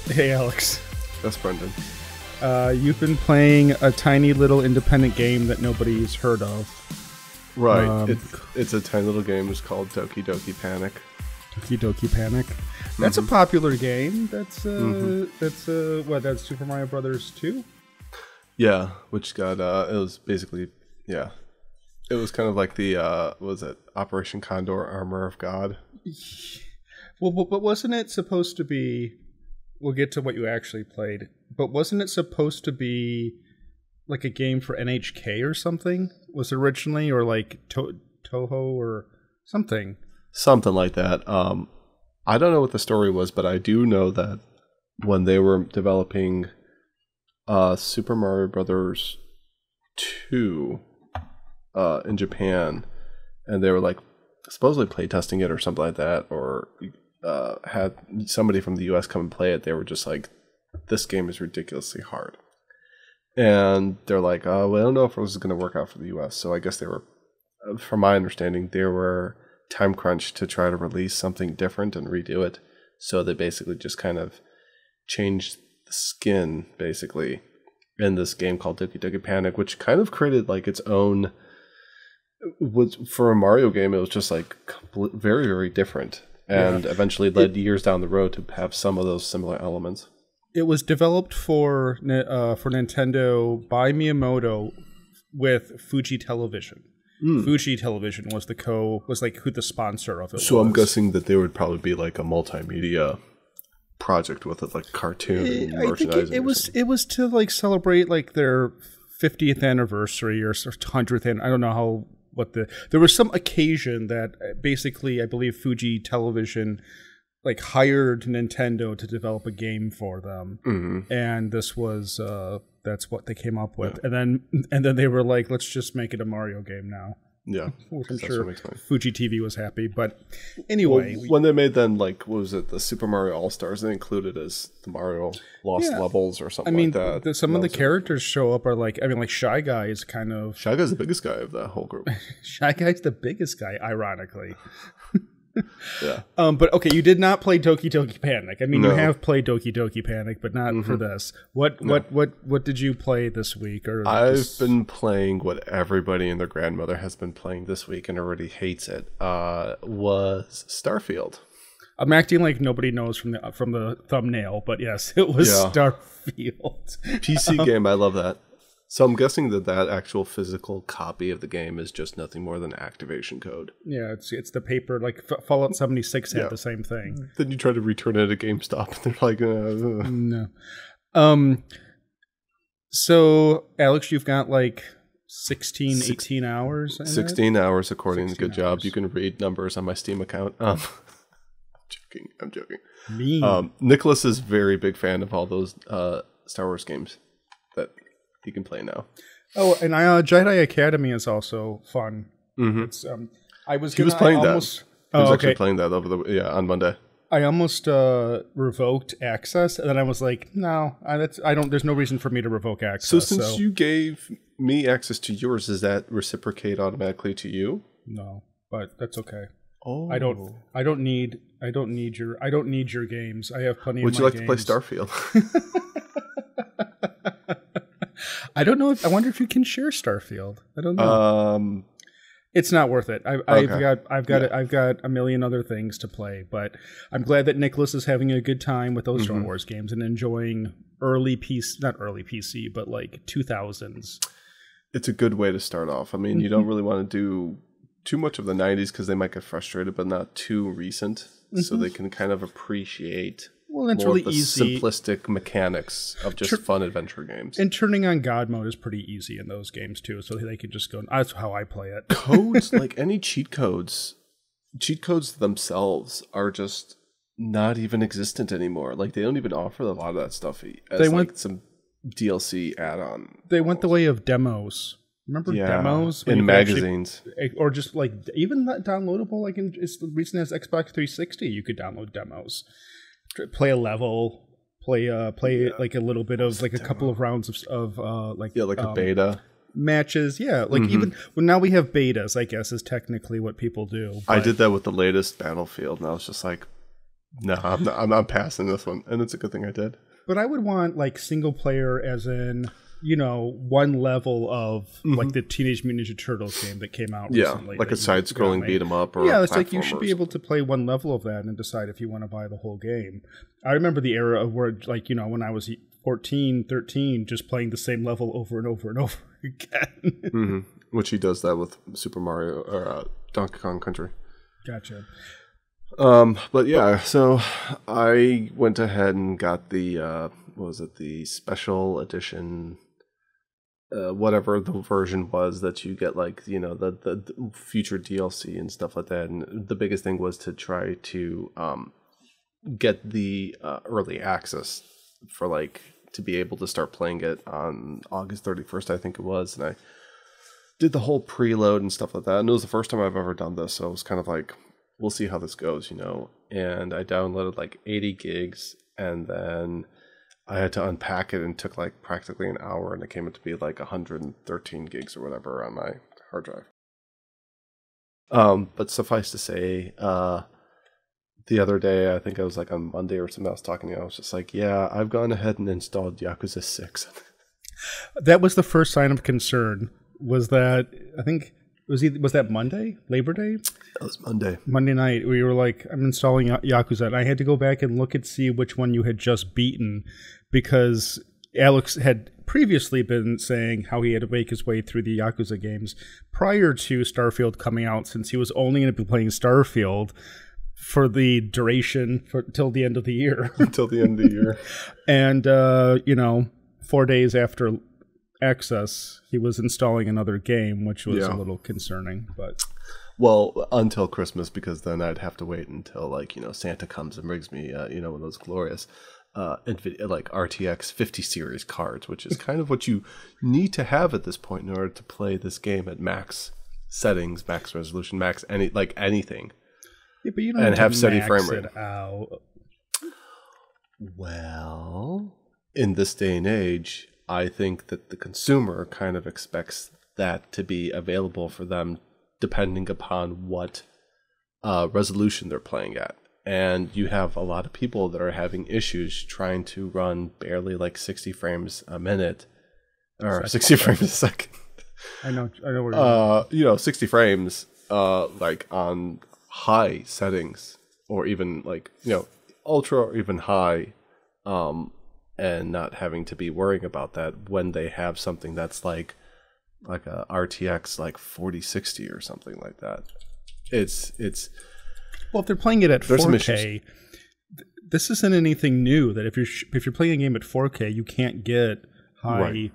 Hey, Alex. That's Brendan. You've been playing a tiny little independent game that nobody's heard of. Right. It's a tiny little game. It's called Doki Doki Panic. Doki Doki Panic. That's a popular game. That's that's Super Mario Brothers 2? Yeah, which got it was basically it was kind of like the what was it, Operation Condor Armor of God. Well, but wasn't it supposed to be? We'll get to what you actually played, but wasn't it supposed to be like a game for NHK or something? Was it originally, or like Toho or something? Something like that. I don't know what the story was, but I do know that when they were developing Super Mario Brothers 2 in Japan, and they were like supposedly playtesting it or something like that, or had somebody from the US come and play it, they were just like, this game is ridiculously hard. And they're like, well, I don't know if it was going to work out for the US. So I guess they were, from my understanding, they were time crunched to try to release something different and redo it. So they basically just kind of changed the skin, basically, in this game called Doki Doki Panic, which kind of created like its own, for a Mario game, it was just like very, very different. And eventually led years down the road to have some of those similar elements. It was developed for Nintendo by Miyamoto with Fuji Television. Fuji Television was who the sponsor of it was. So I'm guessing that there would probably be like a multimedia project with it, like cartoon merchandising. It was to like celebrate like their 50th anniversary or 100th. I don't know how. There was some occasion that basically, I believe Fuji Television like hired Nintendo to develop a game for them, and this was that's what they came up with, and then they were like, let's just make it a Mario game now. Yeah, I'm sure Fuji TV was happy, but anyway, when they made then like, what was it, the Super Mario All Stars? They included as the Mario Lost Levels or something like that. Some of the characters show up are like, Shy Guy is kind of Shy Guy's the biggest guy of that whole group. Shy Guy's the biggest guy, ironically. Yeah. But okay, you did not play Doki Doki Panic. I mean, no. You have played Doki Doki Panic, but not for this. What did you play this week? Or I've been playing what everybody and their grandmother has been playing this week and already hates it. Was Starfield. I'm acting like nobody knows from the thumbnail, but yes, it was Starfield. PC game, I love that. So I'm guessing that actual physical copy of the game is just nothing more than activation code. Yeah, it's the paper, like Fallout 76 had the same thing. Then you try to return it at GameStop, and they're like, No. So, Alex, you've got like 18 hours? 16 hours, according to Good Job. You can read numbers on my Steam account. I'm joking. Me. Nicholas is a very big fan of all those Star Wars games that you can play now. Oh, and Jedi Academy is also fun. It's he was playing that. He was actually playing that on Monday. I almost revoked access, and then I was like, no, there's no reason for me to revoke access. So since you gave me access to yours, does that reciprocate automatically to you? No, but that's okay. Oh, I don't need your games. I have plenty of my games. Would you like to play Starfield? I don't know. I wonder if you can share Starfield. I don't know. It's not worth it. I've got a million other things to play, but I'm glad that Nicholas is having a good time with those Star Wars games and enjoying not early PC, but like 2000s. It's a good way to start off. I mean, you don't really want to do too much of the 90s because they might get frustrated, but not too recent, so they can kind of appreciate. Well, that's more really of the easy. Simplistic mechanics of just fun adventure games. And turning on God mode is pretty easy in those games too, so they can just go. That's how I play it. Codes, like any cheat codes themselves are just not even existent anymore. Like they don't even offer a lot of that stuff as some DLC add-on. They went the way of demos. Remember demos in magazines, or just like even not downloadable. Like it's the reason as Xbox 360, you could download demos. Play a level, play like a little bit of like a couple of rounds of a beta matches. Yeah, like even now we have betas, I guess, is technically what people do. I did that with the latest Battlefield, and I was just like, No, I'm not. I'm passing this one, and it's a good thing I did. But I would want like single player, as in one level of like the Teenage Mutant Ninja Turtles game that came out recently. Like a side-scrolling beat 'em up, or it's like you should be able to play one level of that and decide if you want to buy the whole game. I remember the era of where, like, when I was 14, 13, just playing the same level over and over and over again. Which he does that with Super Mario or Donkey Kong Country. Gotcha. But yeah, so I went ahead and got the the special edition, whatever the version was that you get, like, the future DLC and stuff like that. And the biggest thing was to try to get the early access for, like, to be able to start playing it on August 31st, I think it was. And I did the whole preload and stuff like that. And it was the first time I've ever done this, so it was kind of like, we'll see how this goes, And I downloaded like 80 gigs, and then I had to unpack it, and it took like practically an hour, and it came up to be like 113 gigs or whatever on my hard drive. But suffice to say, the other day, I think I was like on Monday or something, I was talking to you, I was just like, yeah, I've gone ahead and installed Yakuza 6. That was the first sign of concern, was that, I think, was that Monday? Labor Day? That was Monday. Monday night, we were like, I'm installing Yakuza, and I had to go back and look and see which one you had just beaten, because Alex had previously been saying how he had to make his way through the Yakuza games prior to Starfield coming out, since he was only going to be playing Starfield for the duration till the end of the year. Until the end of the year. And, 4 days after access, he was installing another game, which was a little concerning. But well, until Christmas, because then I'd have to wait until, like, Santa comes and brings me one of those glorious NVIDIA, like, RTX 50 series cards, which is kind of what you need to have at this point in order to play this game at max settings, max resolution, max anything. Yeah, but you don't and have steady max frame rate. It out. Well, in this day and age, I think that the consumer kind of expects that to be available for them depending upon what resolution they're playing at. And you have a lot of people that are having issues trying to run barely like 60 frames a minute, or 60 frames a second. I know where you're going. 60 frames like on high settings, or even like, ultra or even high, and not having to be worrying about that when they have something that's like a RTX like 4060 or something like that. It's well, if they're playing it at 4K, issues. This isn't anything new. That if you're playing a game at 4K, you can't get high. Right.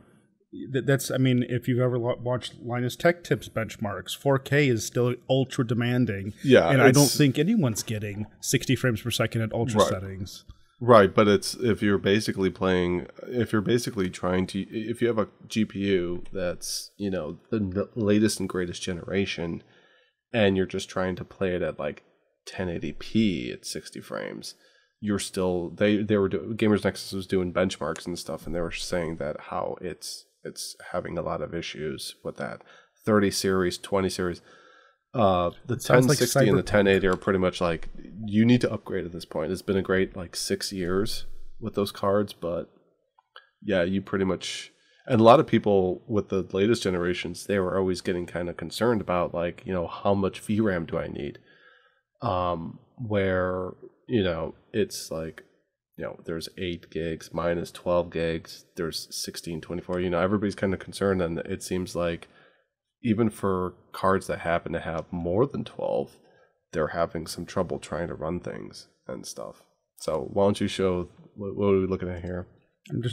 If you've ever watched Linus Tech Tips benchmarks, 4K is still ultra demanding. Yeah, and I don't think anyone's getting 60 frames per second at ultra settings. Right, but if you have a GPU that's, the latest and greatest generation, and you're just trying to play it at like 1080p at 60 frames, you're still, Gamers Nexus was doing benchmarks and stuff, and they were saying that how it's having a lot of issues with that 30 series, 20 series. The 1060 and the 1080 are pretty much like, you need to upgrade at this point. It's been a great like 6 years with those cards, but yeah, you pretty much, and a lot of people with the latest generations, they were always getting kind of concerned about, like, how much VRAM do I need? Where, it's like, there's 8 gigs, minus 12 gigs, there's 16, 24, everybody's kind of concerned, and it seems like even for cards that happen to have more than 12, they're having some trouble trying to run things and stuff. So why don't you show, what are we looking at here?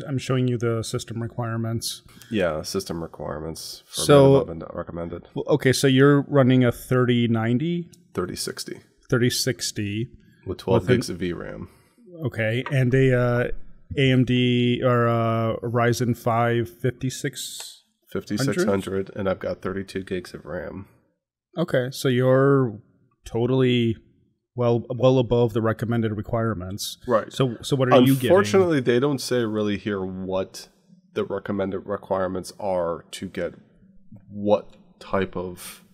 I'm showing you the system requirements. Yeah, system requirements for so recommended. Well, okay, so you're running a 3090? 3060. 3060. With 12 gigs of VRAM. Okay, and a AMD or Ryzen 5 5600, and I've got 32 gigs of RAM. Okay, so you're totally well above the recommended requirements. Right. So what are you getting? Unfortunately, they don't say really here what the recommended requirements are to get what type of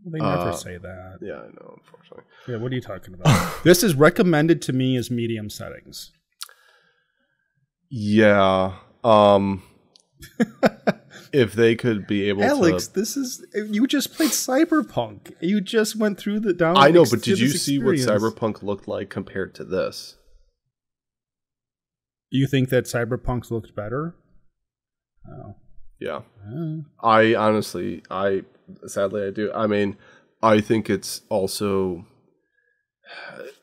They never say that. Yeah, I know, unfortunately. Yeah, what are you talking about? This is recommended to me as medium settings. Yeah. If they could be able Alex, to... you just played Cyberpunk. You just went through the down. I know, but did you see what Cyberpunk looked like compared to this? You think that Cyberpunk looked better? Oh. Yeah. I honestly, sadly I do. I mean, I think it's also...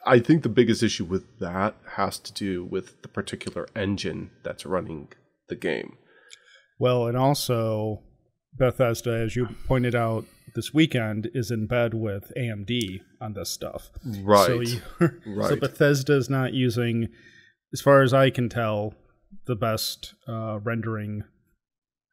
I think the biggest issue with that has to do with the particular engine that's running the game. Well, and also Bethesda, as you pointed out this weekend, is in bed with AMD on this stuff. Right. So Bethesda is not using, as far as I can tell, the best rendering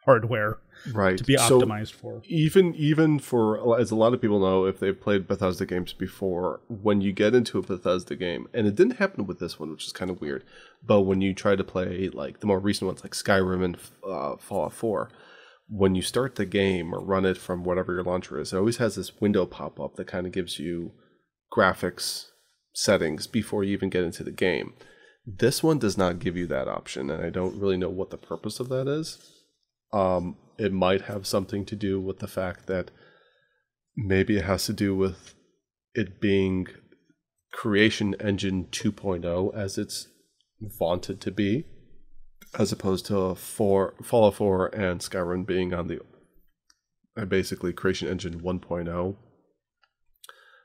hardware to be optimized for. Even for, as a lot of people know, if they've played Bethesda games before, when you get into a Bethesda game, and it didn't happen with this one, which is kind of weird, but when you try to play like the more recent ones like Skyrim and Fallout 4, when you start the game or run it from whatever your launcher is, it always has this window pop up that kind of gives you graphics settings before you even get into the game. This one does not give you that option, and I don't really know what the purpose of that is. It might have something to do with the fact that maybe it has to do with it being Creation Engine 2.0 as it's vaunted to be, as opposed to Fallout 4 and Skyrim being on the basically Creation Engine 1.0.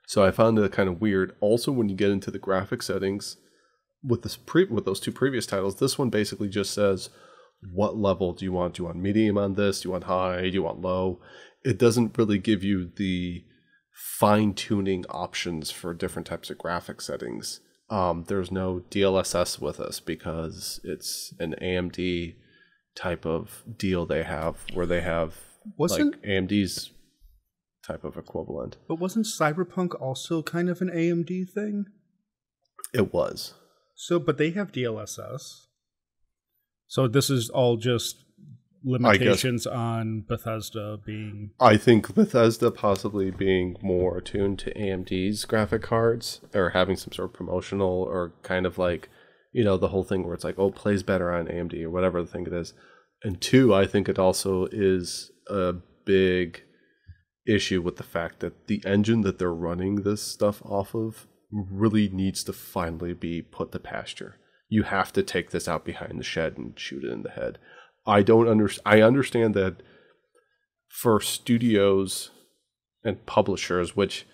So I found it kind of weird. Also, when you get into the graphic settings with those two previous titles, this one basically just says, what level do you want? Do you want medium on this? Do you want high? Do you want low? It doesn't really give you the fine-tuning options for different types of graphic settings. There's no DLSS with us because it's an AMD type of deal they have, where they have like AMD's type of equivalent. But wasn't Cyberpunk also kind of an AMD thing? It was. So, but they have DLSS. So this is all just limitations on Bethesda being... I think Bethesda possibly being more attuned to AMD's graphic cards, or having some sort of promotional, or kind of like, you know, the whole thing where it's like, oh, plays better on AMD, or whatever the thing it is. And two, I think it also is a big issue with the fact that the engine that they're running this stuff off of really needs to finally be put to pasture. You have to take this out behind the shed and shoot it in the head. I understand that for studios and publishers, which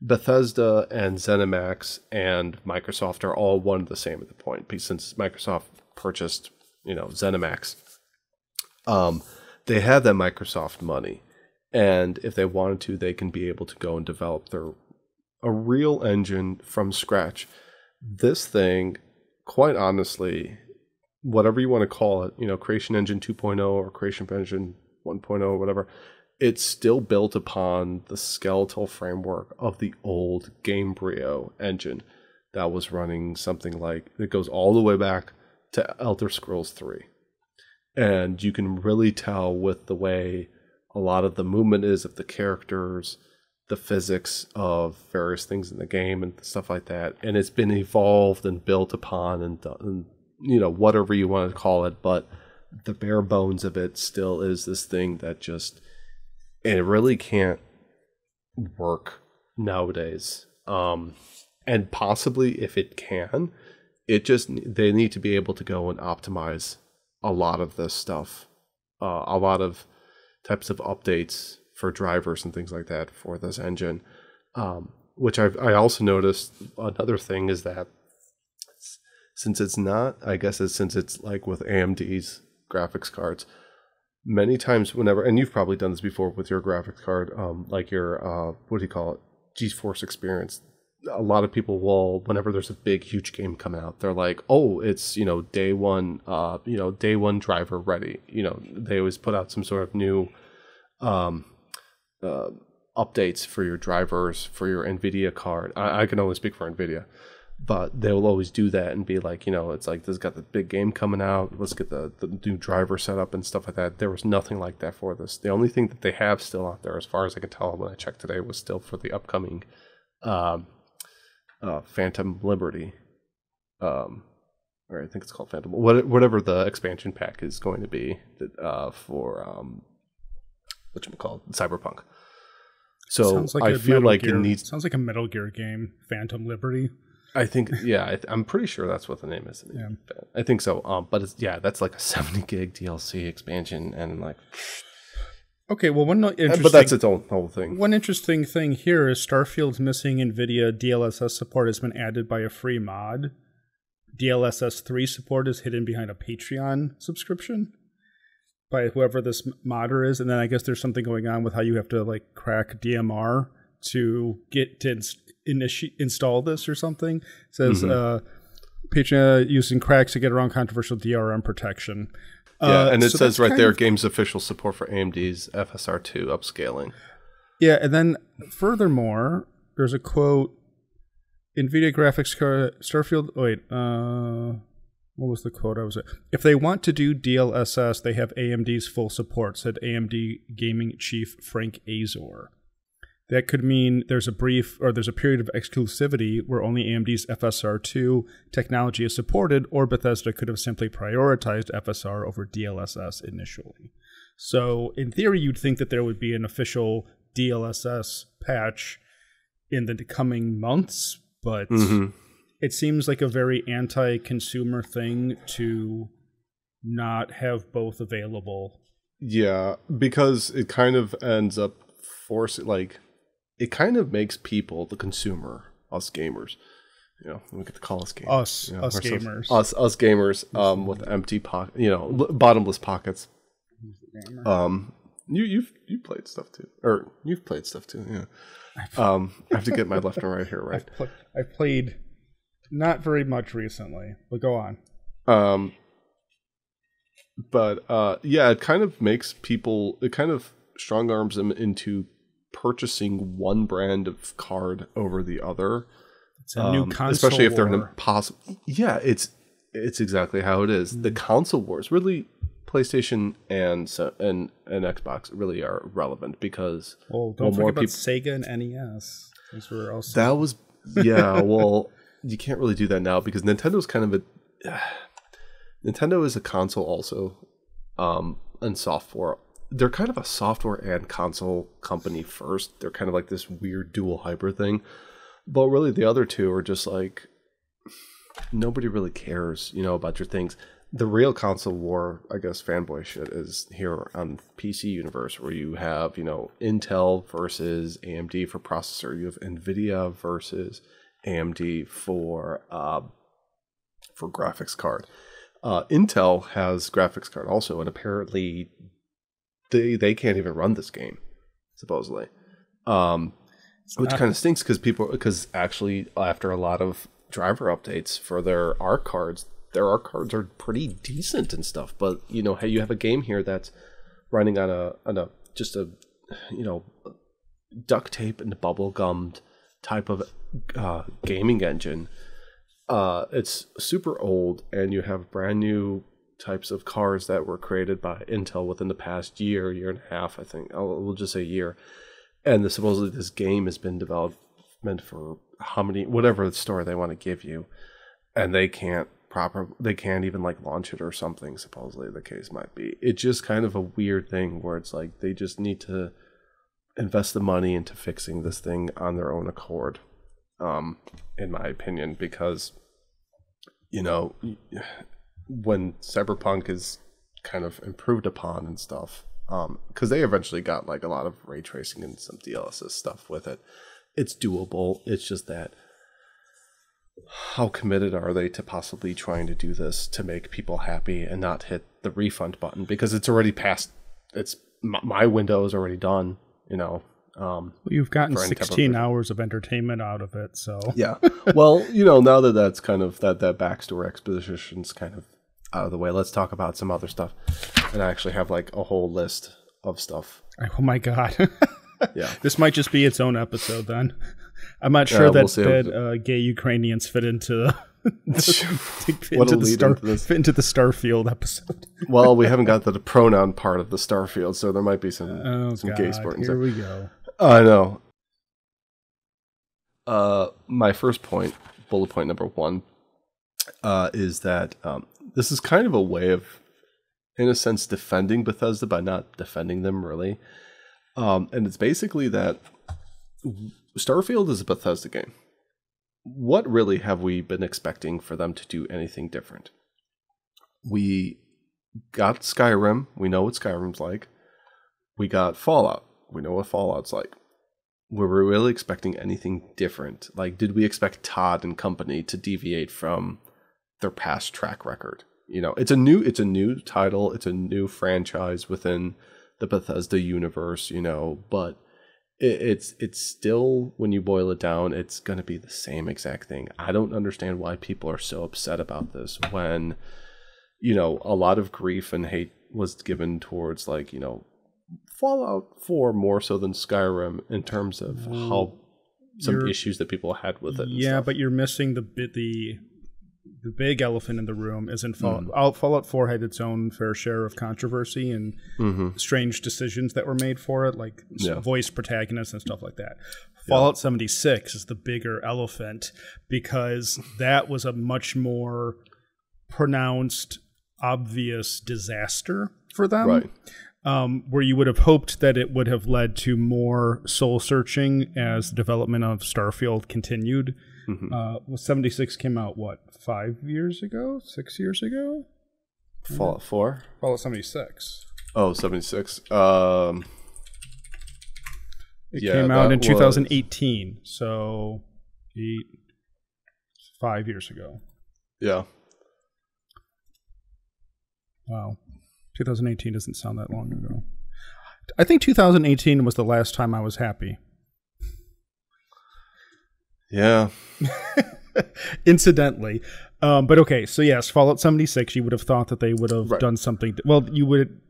Bethesda and ZeniMax and Microsoft are all one and the same at the point, since Microsoft purchased, ZeniMax. They have that Microsoft money, and if they wanted to, they can be able to go and develop a real engine from scratch. This thing, quite honestly, whatever you want to call it, Creation Engine 2.0 or Creation Engine 1.0 or whatever, it's still built upon the skeletal framework of the old Gamebryo engine that was running something like, it goes all the way back to Elder Scrolls 3. And you can really tell with the way a lot of the movement is of the characters, the physics of various things in the game and stuff like that. And it's been evolved and built upon and whatever you want to call it. But the bare bones of it still is this thing that it really can't work nowadays. And possibly if it can, they need to be able to go and optimize a lot of this stuff. A lot of types of updates for drivers and things like that for this engine, which I also noticed. Another thing is that since it's like with AMD's graphics cards, many times and you've probably done this before with your graphics card, like your what do you call it, GeForce Experience. A lot of people will, whenever there's a big huge game coming out, they're like, oh, it's day one driver ready. They always put out some sort of new updates for your drivers for your NVIDIA card. I can only speak for NVIDIA. But they will always do that and be like, it's like, this got the big game coming out. Let's get the new driver set up and stuff like that. There was nothing like that for this. The only thing that they have still out there, as far as I can tell when I checked today, was still for the upcoming Phantom Liberty. Or I think it's called Phantom. Whatever the expansion pack is going to be for whatchamacallit, Cyberpunk. So I feel like it needs... Sounds like a Metal Gear game, Phantom Liberty. I think, I'm pretty sure that's what the name is. Yeah. I think so. But it's, that's like a 70 gig DLC expansion, and like... Okay, well, but that's its own whole thing. One interesting thing here is Starfield's missing NVIDIA DLSS support has been added by a free mod. DLSS 3 support is hidden behind a Patreon subscription by whoever this modder is, and then I guess there's something going on with how you have to like crack DMR to get to install this or something. It says Patreon using cracks to get around controversial DRM protection. And it says right there, game's official support for AMD's FSR2 upscaling. Yeah, and then furthermore, there's a quote, NVIDIA graphics card, Starfield, what was the quote I was at? If they want to do DLSS, they have AMD's full support, said AMD gaming chief Frank Azor. That could mean there's a period of exclusivity where only AMD's FSR2 technology is supported, or Bethesda could have simply prioritized FSR over DLSS initially. So in theory, you'd think that there would be an official DLSS patch in the coming months, but it seems like a very anti-consumer thing to not have both available. Yeah, because it kind of ends up it kind of makes people, the consumer, us gamers, we get to call us gamers. Us gamers. Us gamers, with empty bottomless pockets. You've played stuff too, or you've played stuff too. Yeah. I have to get my left and right here right. I've played not very much recently, but go on. It kind of makes people. It kind of strong arms them into purchasing one brand of card over the other. It's a new console especially if they're war. an impossible. Yeah, it's exactly how it is. The console wars, really, PlayStation and Xbox really are relevant because don't forget about Sega and NES. Those were also that was well, you can't really do that now because Nintendo's kind of Nintendo is a console also, and software. They're kind of a software and console company first. They're kind of like this weird dual hybrid thing. But really the other two are just like, nobody really cares, about your things. The real console war, I guess, fanboy shit is here on PC Universe, where you have, Intel versus AMD for processor. You have NVIDIA versus AMD for graphics card. Intel has graphics card also, and apparently they can't even run this game, supposedly, which kind of stinks because actually after a lot of driver updates for their ARC cards are pretty decent and stuff. But hey, you have a game here that's running on a duct tape and bubble gummed type of gaming engine. It's super old, and you have brand new types of cards that were created by Intel within the past year and a half, I think. We'll just say year. And supposedly this game has been developed meant for whatever story they want to give you, and they can't even like launch it or something, supposedly the case might be. It's just kind of a weird thing where it's like they just need to invest the money into fixing this thing on their own accord, in my opinion, because when Cyberpunk is kind of improved upon and stuff, because they eventually got like a lot of ray tracing and some DLSS stuff with it. It's doable. It's just that how committed are they to possibly trying to do this to make people happy and not hit the refund button, because it's already past. It's my window is already done. You've gotten 16 hours of entertainment out of it, so yeah. Well, now that that's kind of that backstory exposition's kind of out of the way, let's talk about some other stuff. And I actually have like a whole list of stuff. Oh my god. Yeah. This might just be its own episode then. I'm not sure we'll see. gay Ukrainians fit into fit What'll into lead into this? the Starfield episode. Well, we haven't got to the pronoun part of the Starfield, so there might be some gay God, sports. here we go. I know. My first point, bullet point number 1, is that this is kind of a way of, in a sense, defending Bethesda by not defending them really. And it's basically that Starfield is a Bethesda game. What really have we been expecting for them to do anything different? We got Skyrim. We know what Skyrim's like. We got Fallout. We know what Fallout's like. Were we really expecting anything different? Like, did we expect Todd and company to deviate from their past track record? You know, it's a new title. It's a new franchise within the Bethesda universe, you know, but it's still, when you boil it down, it's going to be the same exact thing. I don't understand why people are so upset about this when, you know, a lot of grief and hate was given towards, like, you know, Fallout 4 more so than Skyrim in terms of how some issues that people had with it. Yeah, but you're missing the big elephant in the room. Isn't Fallout 4 had its own fair share of controversy and strange decisions that were made for it, like voice protagonists and stuff like that. Fallout 76 is the bigger elephant because that was a much more pronounced, obvious disaster for them. Right. Where you would have hoped that it would have led to more soul searching as the development of Starfield continued. 76 came out, what, 5 years ago? 6 years ago? Fallout 4? Fallout 76. Oh, 76. It came out in 2018, so 5 years ago. Yeah. Wow. 2018 doesn't sound that long ago. I think 2018 was the last time I was happy. Yeah. Incidentally. But okay, so yes, Fallout 76, you would have thought that they would have done something. Well, you would.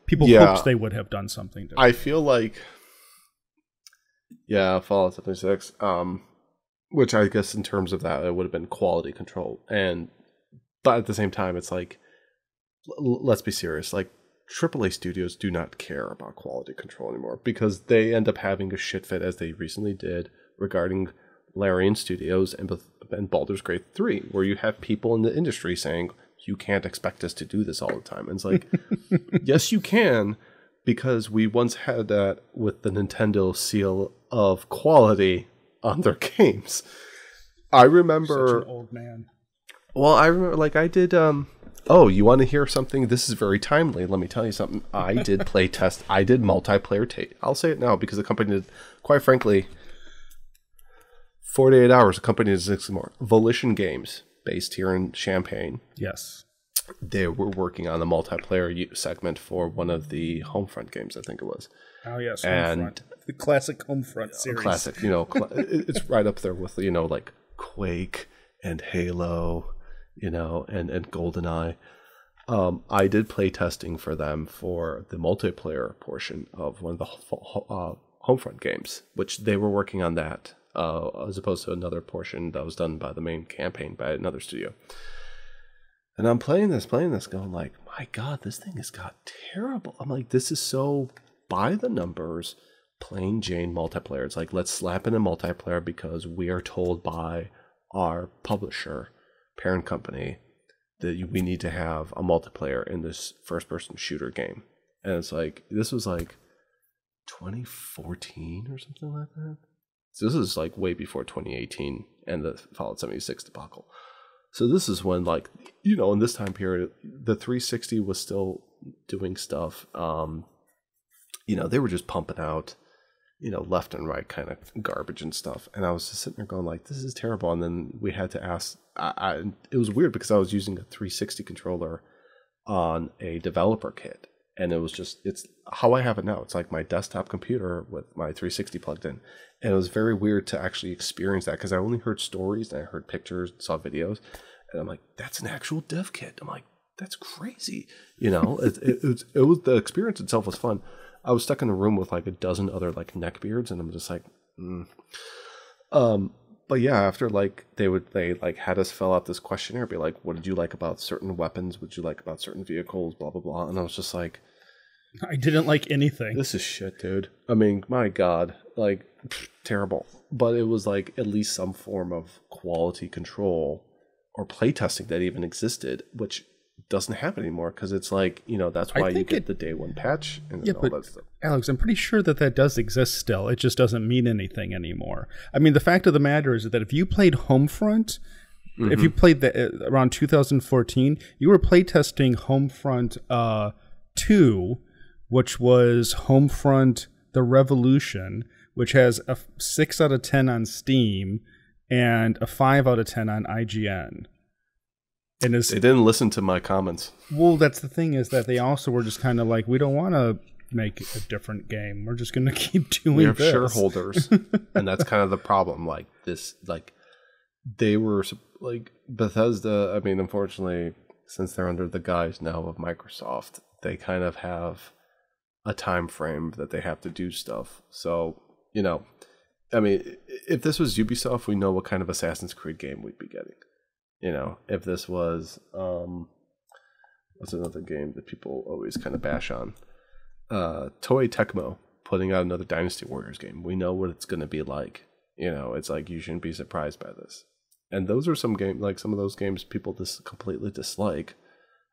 People hoped they would have done something different. I feel like, Fallout 76, which I guess in terms of that, it would have been quality control. But at the same time, it's like, let's be serious. Like, AAA studios do not care about quality control anymore because they end up having a shit fit, as they recently did regarding Larian Studios and Baldur's Gate 3, where you have people in the industry saying, you can't expect us to do this all the time. And it's like, yes, you can, because we once had that with the Nintendo seal of quality on their games. I remember... Such an old man. Well, I remember, like, I did... Oh, you want to hear something? This is very timely. Let me tell you something. I did play test. I did multiplayer I'll say it now because the company did, quite frankly, 48 Hours, a company that exists more. Volition Games, based here in Champaign. Yes. They were working on the multiplayer segment for one of the Homefront games, I think it was. Oh, yes. Homefront. The classic Homefront series. Classic, you know, it's right up there with, you know, like Quake and Halo, you know, and GoldenEye. I did play testing for them for the multiplayer portion of one of the Homefront games, which they were working on that, as opposed to another portion that was done by the main campaign by another studio. And I'm playing this, going like, my God, this thing has got terrible. I'm like, this is so by the numbers, plain Jane multiplayer. It's like, let's slap in a multiplayer because we are told by our publisher, parent company, that we need to have a multiplayer in this first-person shooter game. And it's like, this was like 2014 or something like that. So this is like way before 2018 and the Fallout 76 debacle. So this is when, like, you know, in this time period, the 360 was still doing stuff. You know, they were just pumping out, you know, left and right kind of garbage and stuff. And I was just sitting there going like, this is terrible. And then we had to ask, it was weird because I was using a 360 controller on a developer kit. And it was just, it's how I have it now. It's like my desktop computer with my 360 plugged in. And it was very weird to actually experience that because I only heard stories and I heard pictures, saw videos. And I'm like, that's an actual dev kit. I'm like, that's crazy. You know, it was, the experience itself was fun. I was stuck in a room with like a dozen other like neckbeards and I'm just like, But yeah, after like they like had us fill out this questionnaire, be like, what did you like about certain weapons? What did you like about certain vehicles? Blah blah blah. And I was just like, I didn't like anything. this is shit, dude. I mean, my God, like terrible. But it was like at least some form of quality control or playtesting that even existed, which doesn't happen anymore because it's like, that's why you get the day one patch and all that stuff. Alex, I'm pretty sure that does exist still. It just doesn't mean anything anymore. I mean, the fact of the matter is that if you played Homefront, if you played around 2014, you were playtesting Homefront 2, which was Homefront The Revolution, which has a 6 out of 10 on Steam and a 5 out of 10 on IGN. And they didn't listen to my comments. Well, that's the thing, is that they also were just kind of like, we don't want to make a different game. We're just going to keep doing this. We have shareholders, and that's kind of the problem. Like this, like they were like Bethesda. I mean, unfortunately, since they're under the guise now of Microsoft, they kind of have a time frame that they have to do stuff. So, I mean, if this was Ubisoft, we know what kind of Assassin's Creed game we'd be getting. If this was, what's another game that people always kind of bash on? Toei Tecmo putting out another Dynasty Warriors game. We know what it's going to be like. It's like, you shouldn't be surprised by this. And those are some of those games people completely dislike,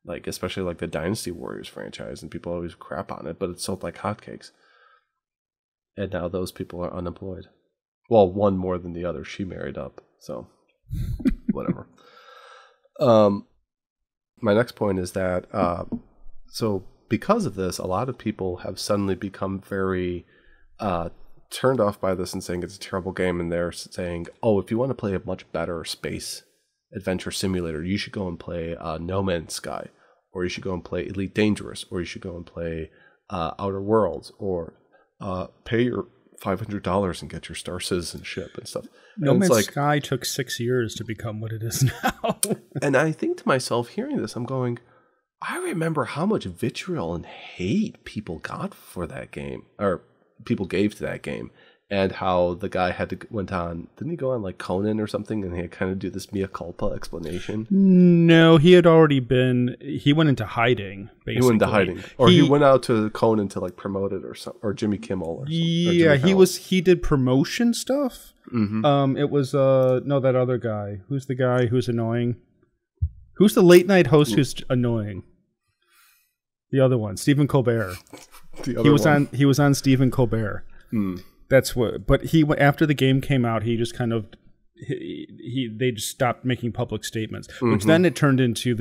like especially like the Dynasty Warriors franchise, and people always crap on it, but it's sold like hotcakes. And now those people are unemployed. Well, one more than the other. She married up, so whatever. My next point is that so because of this, a lot of people have suddenly become very turned off by this and saying it's a terrible game, and they're saying, oh, if you want to play a much better space adventure simulator, you should go and play No Man's Sky, or you should go and play Elite Dangerous, or you should go and play Outer Worlds, or pay your $500 and get your Star Citizen ship and stuff. No Man's Sky took 6 years to become what it is now. And I think to myself, hearing this, I'm going, I remember how much vitriol and hate people got for that game, or people gave to that game, and how the guy didn't he go on like Conan or something, and he had kind of do this mea culpa explanation? No, he went into hiding, basically. He went into hiding. Or he went out to Conan to like promote it or something, or Jimmy Kimmel or something. Yeah, he did promotion stuff. Mm-hmm. It was that other guy. Who's the guy who's annoying? Who's the late night host who's annoying? The other one, Stephen Colbert. He was on Stephen Colbert. That's what. But after the game came out, he just kind of they just stopped making public statements. Which then it turned into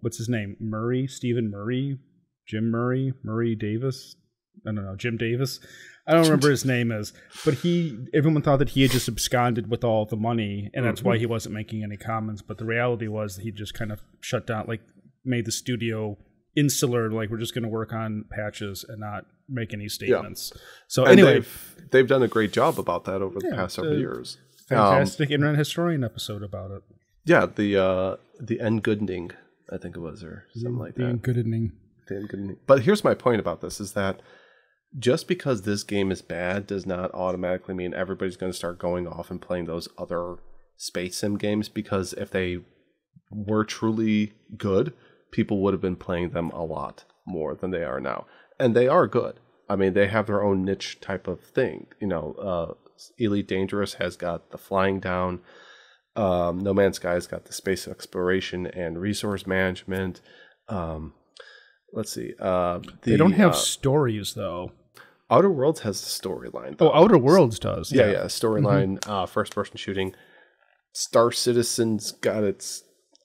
what's his name? Stephen Murray, Jim Murray, Murray Davis. I don't know, Jim Davis. I don't remember his name is, but everyone thought that he had just absconded with all the money, and that's why he wasn't making any comments. But the reality was that he just kind of shut down, like made the studio insular, like we're just going to work on patches and not make any statements. Yeah. So anyway, they've done a great job about that over the past several years. Fantastic Internet Historian episode about it. Yeah, the Engoodening, I think it was, or something like that. The Engoodening. But here's my point about this: is that just because this game is bad does not automatically mean everybody's going to start going off and playing those other space sim games, because if they were truly good, people would have been playing them a lot more than they are now. And they are good. I mean, they have their own niche type of thing. Elite Dangerous has got the flying down. No Man's Sky has got the space exploration and resource management. Let's see. They don't have stories, though. Outer Worlds has the storyline. Oh, Outer Worlds does. Yeah. Storyline, first-person shooting. Star Citizen's got its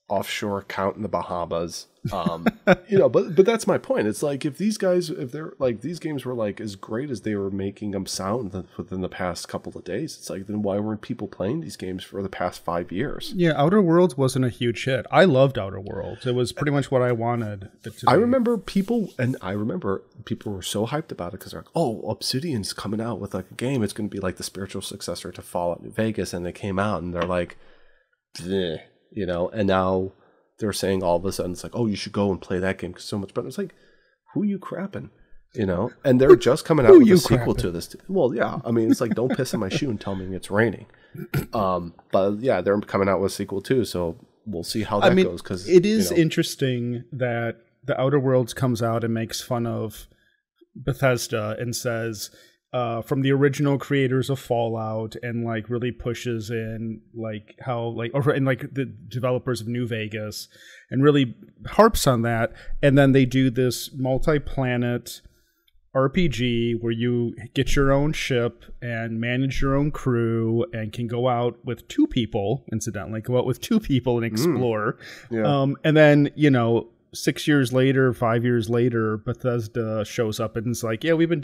offshore account in the Bahamas. But that's my point. It's like if these games were like as great as they were making them sound within the past couple of days, it's like, then why weren't people playing these games for the past 5 years? Yeah, Outer Worlds wasn't a huge hit. I loved Outer Worlds. It was pretty much what I wanted it to be. I remember people were so hyped about it because they're like, oh, Obsidian's coming out with like a game. It's going to be like the spiritual successor to Fallout New Vegas, and they came out and they're like, bleh, and now they're saying all of a sudden it's like, oh, you should go and play that game because it's so much better. It's like, who are you crapping? And they're just coming out with you a sequel crapping? to this. Well, yeah, I mean, it's like, don't piss in my shoe and tell me it's raining. But yeah, they're coming out with a sequel too, so we'll see how that goes. Because it is interesting that the Outer Worlds comes out and makes fun of Bethesda and says, from the original creators of Fallout, and like really pushes in like how and like the developers of New Vegas, and really harps on that. And then they do this multi-planet RPG where you get your own ship and manage your own crew and can go out with two people, incidentally, and explore. Yeah. And then, 6 years later, 5 years later, Bethesda shows up and is like, yeah, we've been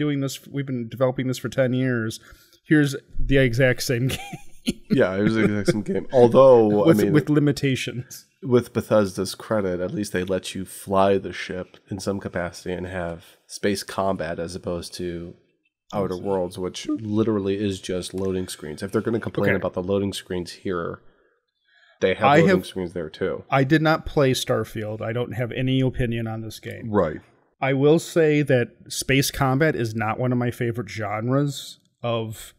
developing this for 10 years. Here's the exact same game. Yeah, it was the exact same game. Although, with limitations. With Bethesda's credit, at least they let you fly the ship in some capacity and have space combat as opposed to Outer Worlds, which literally is just loading screens. If they're going to complain about the loading screens here, they have loading screens there too. I did not play Starfield. I don't have any opinion on this game. Right. I will say that space combat is not one of my favorite genres of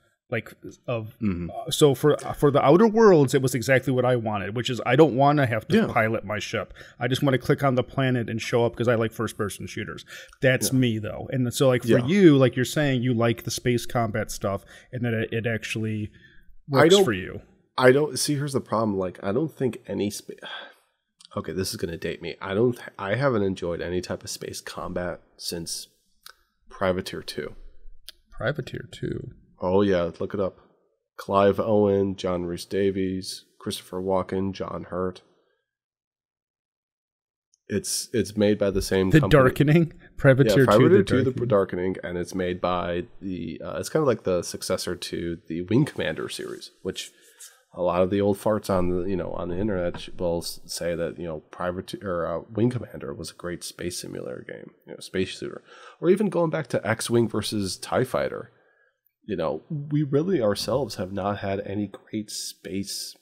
so for the Outer Worlds, it was exactly what I wanted, which is I don't want to have to pilot my ship. I just want to click on the planet and show up because I like first person shooters. That's me though. And so like for you, like you're saying, you like the space combat stuff and that it actually works for you. I don't see. Here's the problem. Like, I don't think any okay, this is going to date me. I haven't enjoyed any type of space combat since Privateer 2. Privateer 2. Oh yeah, look it up. Clive Owen, John Rhys Davies, Christopher Walken, John Hurt. It's made by the same company. Darkening? Privateer 2, Privateer 2, The Darkening, and it's made by the it's kind of like the successor to the Wing Commander series, which a lot of the old farts on the internet will say that Wing Commander was a great space simulator game, space shooter, or even going back to X-Wing versus TIE Fighter. We really ourselves have not had any great space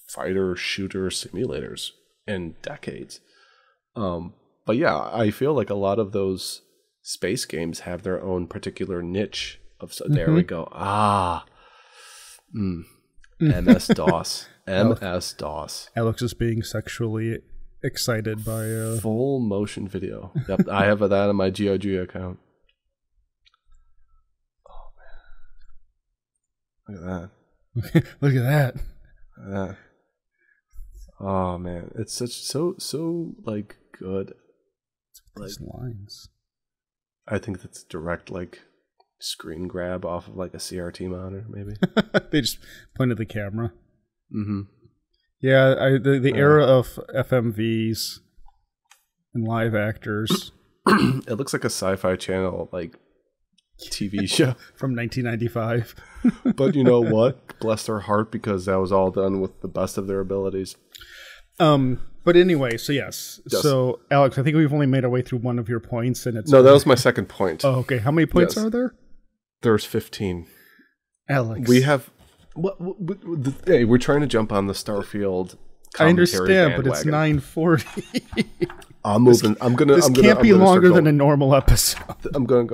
fighter shooter simulators in decades. But yeah, I feel like a lot of those space games have their own particular niche of. There we go. MS-DOS. MS-DOS. Alex is being sexually excited by full motion video. Yep, I have that on my GOG account. Look at that. Look at that. Yeah. Oh man, it's so like good. These lines. I think that's direct screen grab off of a CRT monitor, maybe. They just pointed the camera. Mm-hmm. Yeah, the era of FMVs and live actors. It looks like a Sci-Fi Channel TV show from 1995. But you know what? Bless their heart, because that was all done with the best of their abilities. But anyway, so yes. So Alex, I think we've only made our way through one of your points, and it's that was my second point. Oh, okay. How many points are there? There's 15. Alex, we have. Hey, we're trying to jump on the Starfield. I understand, but it's 9:40. I'm moving. This can't be longer than a normal episode. I'm going.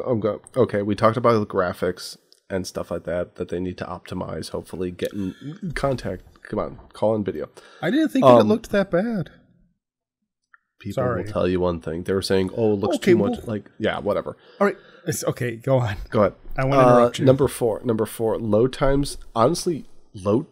Okay, we talked about the graphics and stuff like that they need to optimize. Hopefully, get in contact. Come on, call in video. I didn't think that it looked that bad. People will tell you one thing. They were saying, "Oh, it looks too much." Whatever. All right. Okay, go on. Go ahead. I want to interrupt you. Number four. Load times. Honestly,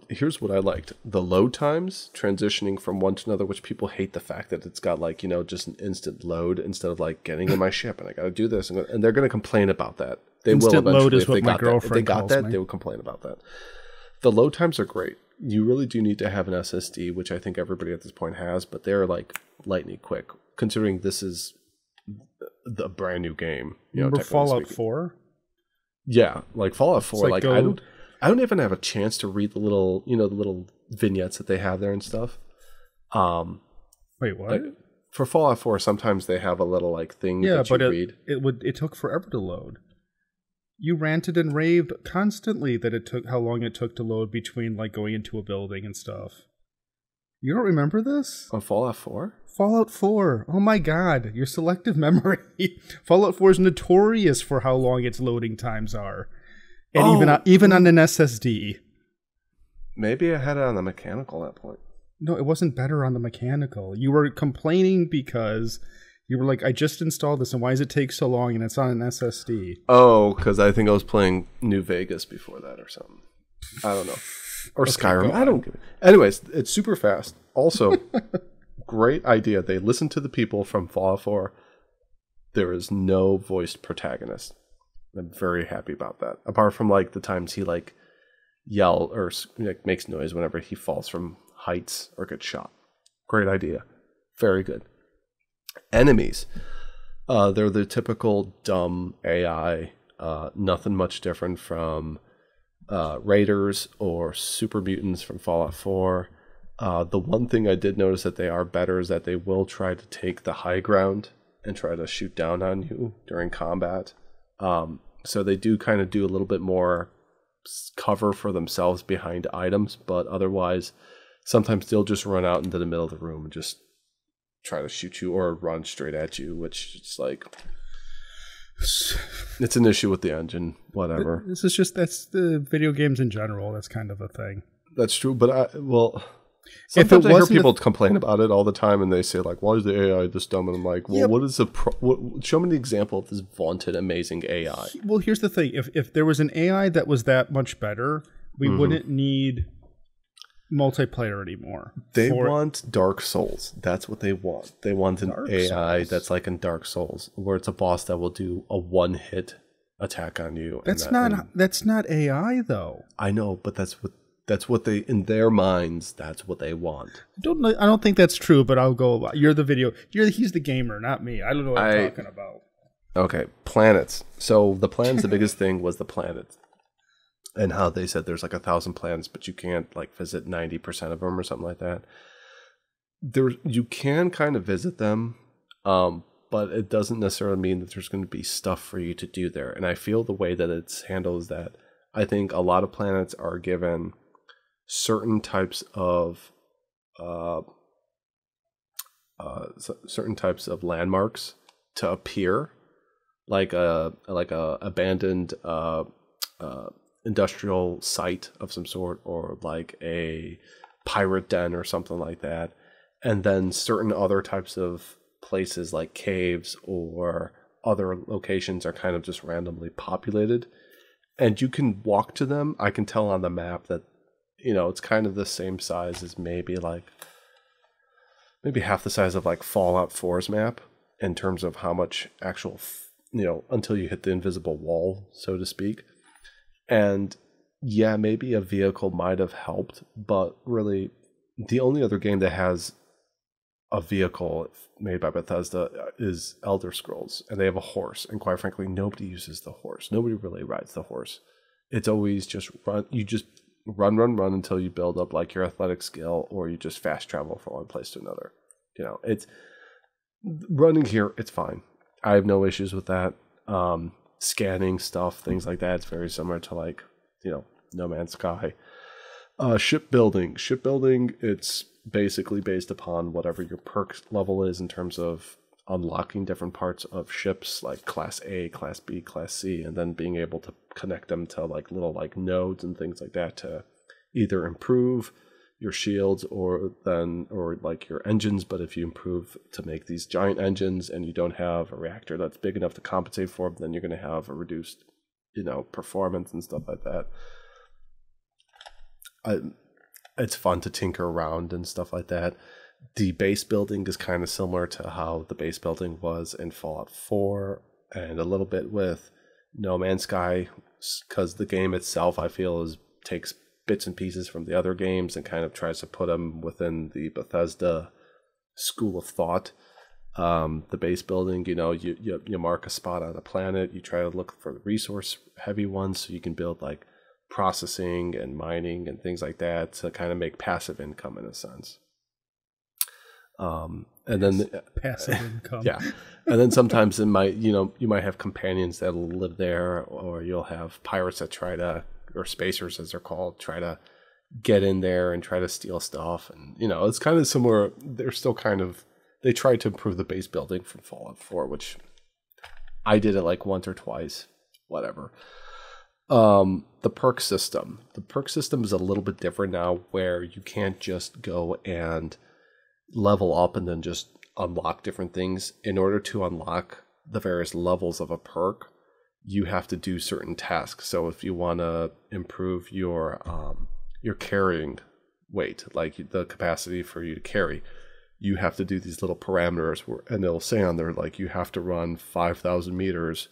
here's what I liked: the load times transitioning from one to another, which people hate the fact that it's got just an instant load instead of getting in my ship and I got to do this, and they're going to complain about that. They instant will eventually load is if what they my got girlfriend that. If they got calls that, me. they will complain about that. The load times are great. You really do need to have an SSD, which I think everybody at this point has, but they're lightning quick, considering this is the brand new game. Remember Fallout 4? Yeah, Fallout 4. I don't even have a chance to read the little, the little vignettes that they have there and stuff. Wait, what? For Fallout 4, sometimes they have a little thing that you read. It took forever to load. You ranted and raved constantly that how long it took to load between going into a building and stuff. You don't remember this? On Fallout 4? Fallout 4. Oh my god, your selective memory. Fallout 4 is notorious for how long its loading times are. And even on an SSD. Maybe I had it on the mechanical at that point. No, it wasn't better on the mechanical. You were complaining because you were like, I just installed this and why does it take so long and it's on an SSD? Oh, because I think I was playing New Vegas before that or something. I don't know. Or okay, Skyrim. I don't give it. Anyways, it's super fast. Also, great idea. They listened to the people from Fallout 4. There is no voiced protagonist. I'm very happy about that. Apart from like the times he like yell or like makes noise whenever he falls from heights or gets shot. Great idea. Very good. Enemies. They're the typical dumb AI. Nothing much different from Raiders or Super Mutants from Fallout 4. The one thing I did notice that they are better is that they will try to take the high ground and try to shoot down on you during combat. So they do kind of do a little bit more cover for themselves behind items, but otherwise, sometimes they'll just run out into the middle of the room and just try to shoot you or run straight at you, which it's like, it's an issue with the engine, whatever. That's the video games in general. That's kind of a thing. That's true, but sometimes I hear people complain about it all the time, and they say like, "Why is the AI this dumb?" And I'm like, "Well, what is the show me the example of this vaunted, amazing AI." Well, here's the thing: if there was an AI that was that much better, we wouldn't need multiplayer anymore. They want Dark Souls. That's what they want. They want an AI that's like in Dark Souls, where it's a boss that will do a one-hit attack on you. That's not AI though. I know, but that's what they, in their minds, that's what they want. I don't think that's true, but I'll go. He's the gamer, not me. I don't know what I'm talking about. Okay, planets. So the planets, the biggest thing was the planets. And how they said there's like 1,000 planets, but you can't like visit 90% of them or something like that. You can kind of visit them, but it doesn't necessarily mean that there's going to be stuff for you to do there. And I feel the way that it's handled is that I think a lot of planets are given certain types of landmarks to appear, like a abandoned industrial site of some sort, or like a pirate den or something like that. And then certain other types of places like caves or other locations are kind of just randomly populated. And you can walk to them. I can tell on the map that, it's kind of the same size as maybe half the size of like Fallout 4's map in terms of how much actual, until you hit the invisible wall, so to speak. And yeah, maybe a vehicle might have helped, but really the only other game that has a vehicle made by Bethesda is Elder Scrolls, and they have a horse. And quite frankly, nobody uses the horse. Nobody really rides the horse. It's always just run. You just run until you build up like your athletic skill, or you just fast travel from one place to another. It's running here. It's fine. I have no issues with that. Scanning stuff, things like that. It's very similar to like, No Man's Sky. Shipbuilding. It's basically based upon whatever your perk level is in terms of unlocking different parts of ships, like Class A, Class B, Class C, and then being able to connect them to like little like nodes and things like that to either improve your shields or like your engines. But if you improve to make these giant engines and you don't have a reactor that's big enough to compensate for them, then you're going to have a reduced, performance and stuff like that. It's fun to tinker around and stuff like that. The base building is kind of similar to how the base building was in Fallout 4 and a little bit with No Man's Sky, because the game itself, I feel, takes bits and pieces from the other games and kind of tries to put them within the Bethesda school of thought. The base building, you mark a spot on a planet, you try to look for the resource heavy ones so you can build like processing and mining and things like that to kind of make passive income in a sense. And then passive income. Yeah. And then sometimes you might have companions that'll live there, or you'll have pirates that or spacers as they're called, try to get in there and try to steal stuff. And, it's kind of similar. They're still kind of they tried to improve the base building from Fallout 4, which I did it like once or twice, whatever. The perk system. The perk system is a little bit different now, where you can't just go and level up and then just unlock different things. In order to unlock the various levels of a perk, you have to do certain tasks. So if you want to improve your carrying weight, like the capacity for you to carry, you have to do these little parameters and it'll say on there, like, you have to run 5,000 meters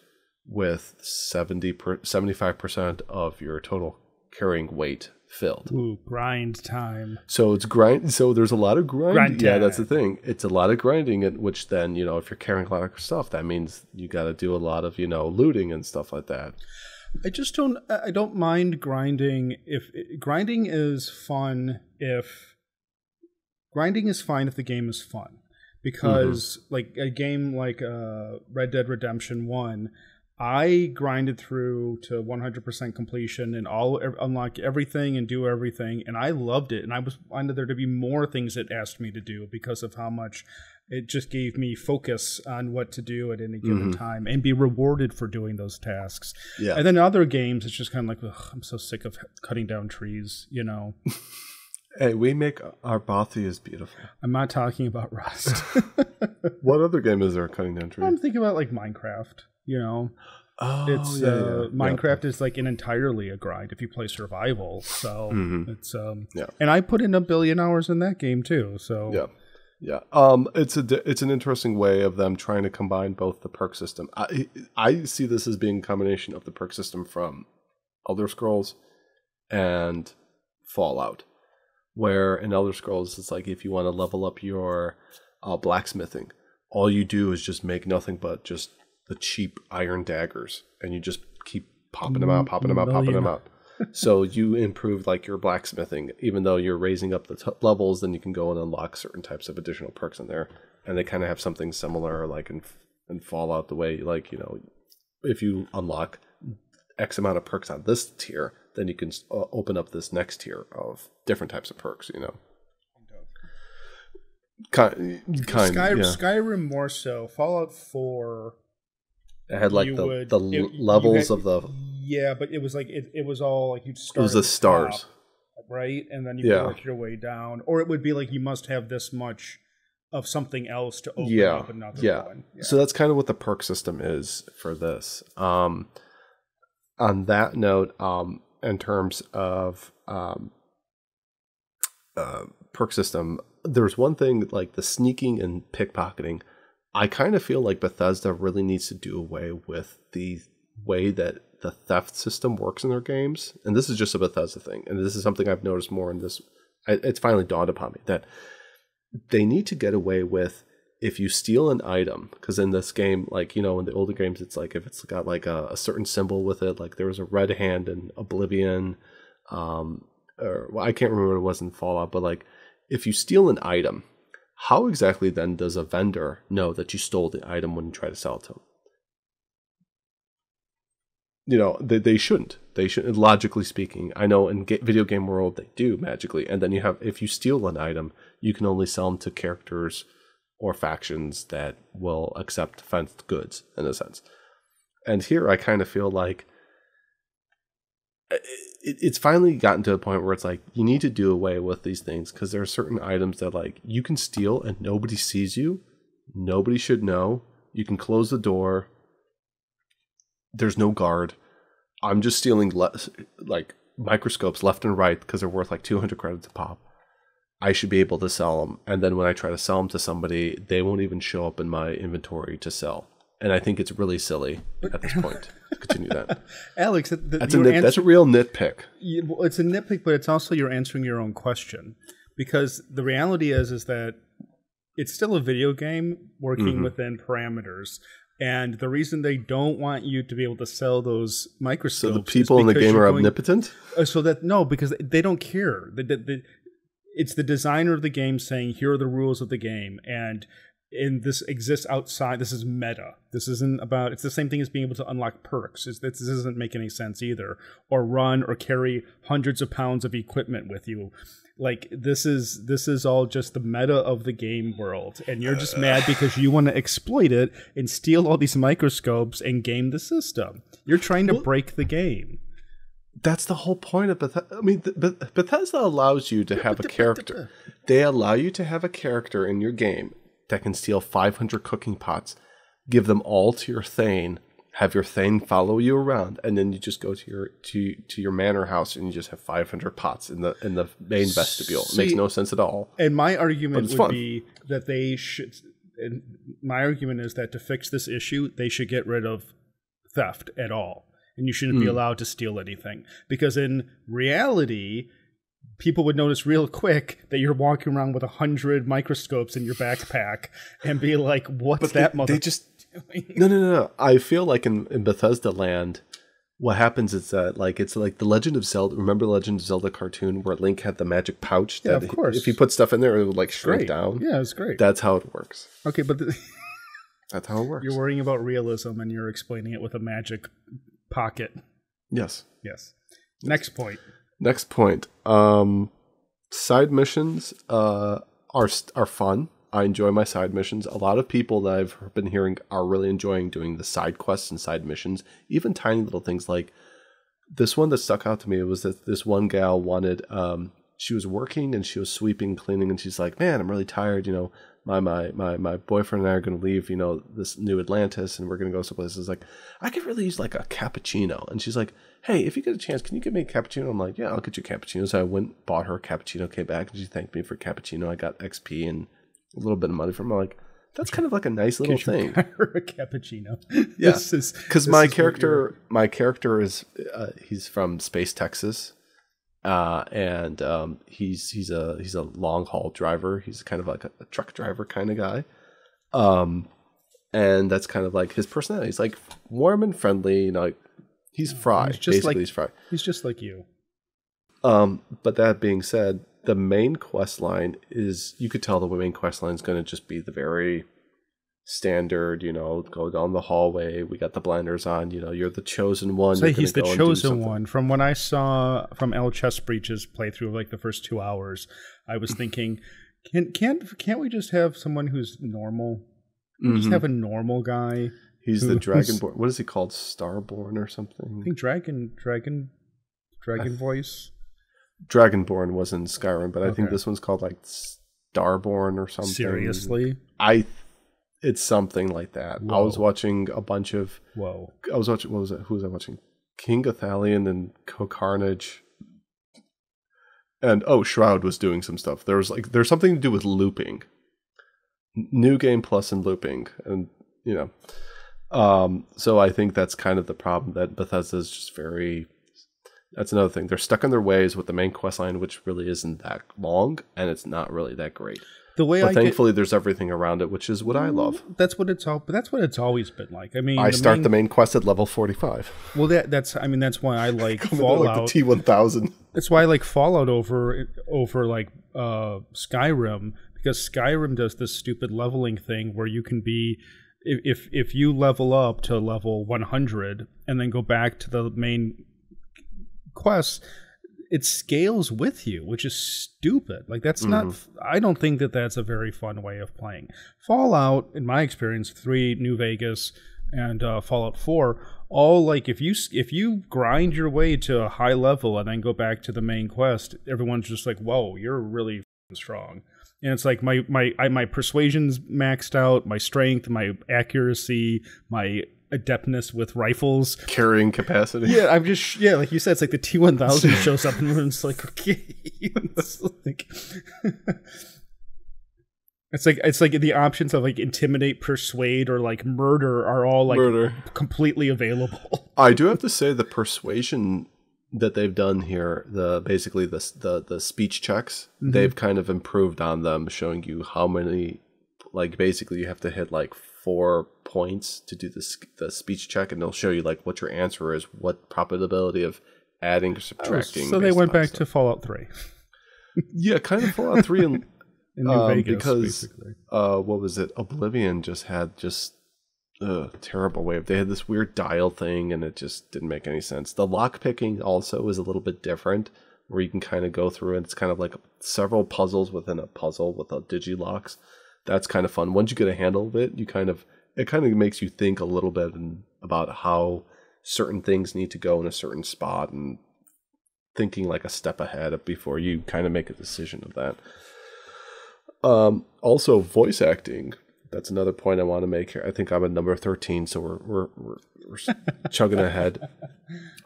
with 75% of your total carrying weight filled. Ooh, grind time. So it's grind. So there's a lot of grind. Yeah, time. that's the thing. It's a lot of grinding, which then, if you're carrying a lot of stuff, that means you got to do a lot of, looting and stuff like that. I don't mind grinding grinding is fine if the game is fun. Because like a game like Red Dead Redemption 1, I grinded through to 100% completion and unlock everything and do everything, and I loved it. And I wanted there to be more things it asked me to do because of how much it just gave me focus on what to do at any given time and be rewarded for doing those tasks. Yeah. And then in other games, it's just kind of like, ugh, I'm so sick of cutting down trees, Hey, we make our bothy is beautiful. I'm not talking about Rust. What other game is there cutting down trees? I'm thinking about like Minecraft. It's yeah. Minecraft is like entirely a grind if you play survival. So it's and I put in 1 billion hours in that game too. So yeah. It's an interesting way of them trying to combine both the perk system. I see this as being a combination of the perk system from Elder Scrolls and Fallout, where in Elder Scrolls it's like if you want to level up your blacksmithing, all you do is just make nothing but just the cheap iron daggers, and you just keep popping them out. So you improve like your blacksmithing, even though you're raising up the levels, then you can go and unlock certain types of additional perks in there. And they kind of have something similar like in Fallout, the way like, if you unlock X amount of perks on this tier, then you can open up this next tier of different types of perks, Skyrim more so. Fallout 4, it had like levels of the... Yeah, but it was like, it was all like you'd start... It was the stars. Top, right? And then you work your way down. Or it would be like you must have this much of something else to open up another one. Yeah. So that's kind of what the perk system is for this. On that note, in terms of perk system, there's one thing like the sneaking and pickpocketing. I kind of feel like Bethesda really needs to do away with the way that the theft system works in their games. And this is just a Bethesda thing. And this is something I've noticed more in this. It's finally dawned upon me that they need to get away with, if you steal an item, because in this game, like, in the older games, it's like if it's got like a certain symbol with it, like there was a red hand in Oblivion, I can't remember what it was in Fallout, but like if you steal an item, how exactly then does a vendor know that you stole the item when you try to sell it to them? They shouldn't. They shouldn't, logically speaking. I know in video game world they do magically, and then if you steal an item, you can only sell them to characters or factions that will accept fenced goods, in a sense. And here I kind of feel like it's finally gotten to a point where it's like you need to do away with these things, because there are certain items that like you can steal and nobody sees you. Nobody should know. You can close the door. There's no guard. I'm just stealing like microscopes left and right because they're worth like 200 credits a pop. I should be able to sell them. And then when I try to sell them to somebody, they won't even show up in my inventory to sell. And I think it's really silly at this point to continue that. Alex, that's a real nitpick. Well, it's a nitpick, but it's also you're answering your own question. Because the reality is that it's still a video game working within parameters. And the reason they don't want you to be able to sell those microscopes... So the people in the game are omnipotent? Because they don't care. It's the designer of the game saying, here are the rules of the game. And and this exists outside. This is meta. This isn't about. It's the same thing as being able to unlock perks. This doesn't make any sense either. Or run or carry hundreds of pounds of equipment with you. Like this is all just the meta of the game world, and you're just mad because you want to exploit it and steal all these microscopes and game the system. You're trying to break the game. That's the whole point of Bethesda. I mean, Bethesda allows you to have a character. They allow you to have a character in your game that can steal 500 cooking pots, give them all to your Thane, have your Thane follow you around, and then you just go to your manor house and you just have 500 pots in the main vestibule. It makes no sense at all. And my argument would be that they should. And my argument is that to fix this issue, they should get rid of theft at all. And you shouldn't be allowed to steal anything. Because in reality, people would notice real quick that you're walking around with 100 microscopes in your backpack and be like, what's that mother? They just No. I feel like in Bethesda land, what happens is that it's like the Legend of Zelda. Remember the Legend of Zelda cartoon where Link had the magic pouch? Yeah, of course. If you put stuff in there, it would shrink down. Yeah, it's great. That's how it works. Okay, but that's how it works. You're worrying about realism and you're explaining it with a magic pocket. Yes. Next point. Side missions are fun. I enjoy my side missions. A lot of people that I've been hearing are really enjoying doing the side quests and side missions. Even tiny little things like this one that stuck out to me was that this one gal wanted. She was working and she was sweeping, cleaning, and she's like, "Man, I'm really tired. My boyfriend and I are going to leave, this new Atlantis, and we're going to go someplace." It's like, I could really use like a cappuccino. And she's like, "Hey, if you get a chance, can you give me a cappuccino?" I'm like, "Yeah, I'll get you a cappuccino." So I went, bought her a cappuccino, came back, and she thanked me for cappuccino. I got XP and a little bit of money from her. I'm like, that's kind of like a nice little thing. Her a cappuccino. Yeah, because my character is he's from Space Texas. And he's a long haul driver. He's kind of like a truck driver kind of guy. And that's kind of like his personality. He's like warm and friendly. He's Fry. He's Fry. He's just like you. But that being said, the main quest line is, you could tell the main quest line is going to just be the very standard, go down the hallway. We got the blinders on. You're the chosen one. So he's the chosen one. From what I saw from El Chessbreach's playthrough, like the first 2 hours, I was thinking, can't we just have someone who's normal? Just have a normal guy. He's the Dragonborn. What is he called? Starborn or something? I think Dragon voice. Dragonborn was in Skyrim, but I think this one's called like Starborn or something. Seriously? It's something like that. Whoa. I was watching a bunch of... Whoa. I was watching... What was it? Who was I watching? King Athalion and Co-Carnage. And, Shroud was doing some stuff. There's something to do with looping. New Game Plus and looping. And, so I think that's kind of the problem, that Bethesda is just very... That's another thing. They're stuck in their ways with the main quest line, which really isn't that long, and it's not really that great. Thankfully, there's everything around it, which is what I love. That's what it's always been like. I mean, I start the main quest at level 45. Well, that's why I like Fallout. Like the T1000. That's why I like Fallout over like Skyrim, because Skyrim does this stupid leveling thing where you can be, if you level up to level 100 and then go back to the main quest, it scales with you, which is stupid. Like, that's not... I don't think that that's a very fun way of playing. Fallout, in my experience, 3, New Vegas, and Fallout 4, all, like, if you grind your way to a high level and then go back to the main quest, everyone's just like, whoa, you're really strong. And it's like my persuasion's maxed out, my strength, my accuracy, my adeptness with rifles, carrying capacity. Yeah, I'm just like you said, it's like the T1000 shows up and it's like, okay, it's like the options of like intimidate, persuade, or like murder are all like completely available. I do have to say the persuasion that they've done here, the speech checks, they've kind of improved on them, showing you how many, like basically you have to hit like 4 points to do the speech check, and they'll show you like what your answer is, what probability of adding or subtracting. So they went back to Fallout 3. Yeah, kind of Fallout 3, and in New Vegas, because basically. What was it? Oblivion just had terrible wave. They had this weird dial thing, and it just didn't make any sense. The lock picking also is a little bit different, where you can kind of go through, and it's kind of like several puzzles within a puzzle with the digilocks. That's kind of fun. Once you get a handle of it, it kind of makes you think a little bit about how certain things need to go in a certain spot, and thinking like a step ahead before you kind of make a decision of that. Also, voice acting. That's another point I want to make here. I think I'm at number 13, so we're chugging ahead.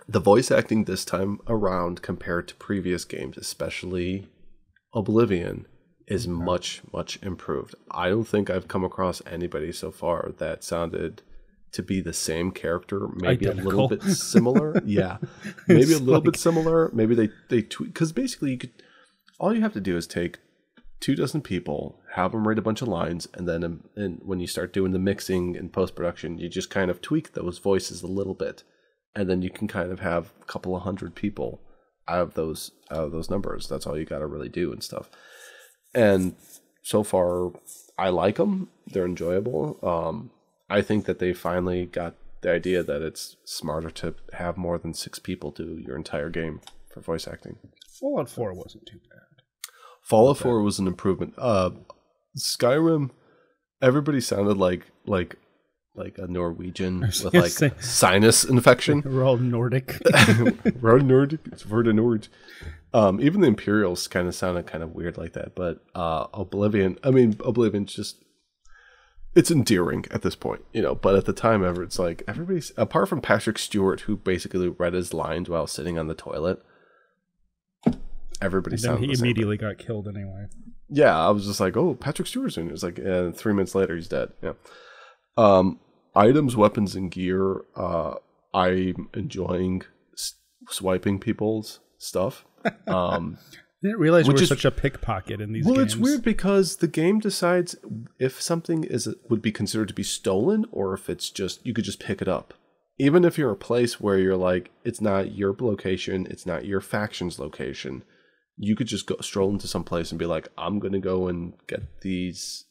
The voice acting this time around, compared to previous games, especially Oblivion, is much, much improved. I don't think I've come across anybody so far that sounded to be the same character, maybe Identical. a little bit similar. Yeah, maybe a little bit similar. Maybe they tweak, because basically all you have to do is take 24 people, have them write a bunch of lines, and then when you start doing the mixing and post-production, you just kind of tweak those voices a little bit, and then you can kind of have a couple of hundred people out of those numbers. That's all you got to really do and stuff. And so far, I like them. They're enjoyable. I think that they finally got the idea that it's smarter to have more than 6 people do your entire game for voice acting. Fallout 4 wasn't too bad. Fallout 4 was an improvement. Skyrim, everybody sounded like a Norwegian with like sinus infection. We're all Nordic. We're all Nordic. It's Verda Nord. Even the Imperials kind of sounded kind of weird like that. But Oblivion's just, it's endearing at this point, But at the time, it's like everybody's, apart from Patrick Stewart, who basically read his lines while sitting on the toilet. Everybody sounded the same. He immediately got killed anyway. Yeah, I was just like, oh, Patrick Stewart's in it. It was like 3 minutes later, he's dead. Yeah. Items, weapons, and gear. I'm enjoying swiping people's stuff. I didn't realize you were such a pickpocket in these games. Well, it's weird because the game decides if something would be considered to be stolen, or if it's just, you could just pick it up. Even if you're a place where you're like, it's not your location, it's not your faction's location, you could just go stroll into some place and be like, I'm going to go and get these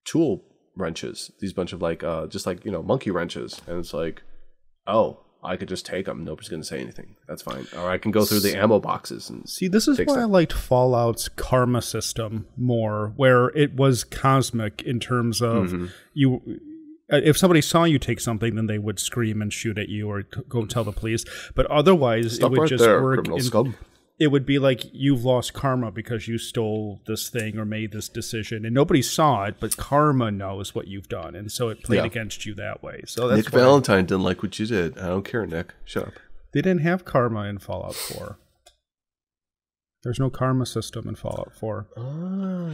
tool wrenches, these bunch of monkey wrenches. And it's like, oh, I could just take them. Nobody's going to say anything. That's fine. Or I can go through the ammo boxes and see. This is why I liked Fallout's karma system more, where it was cosmic in terms of you. If somebody saw you take something, then they would scream and shoot at you or go tell the police. But otherwise, Stop it would right just there, work. criminal scum. It would be like you've lost karma because you stole this thing or made this decision, and nobody saw it, but karma knows what you've done, and so it played against you that way. So that's Nick Valentine didn't like what you did. I don't care, Nick. Shut up. They didn't have karma in Fallout 4. There's no karma system in Fallout 4. Oh,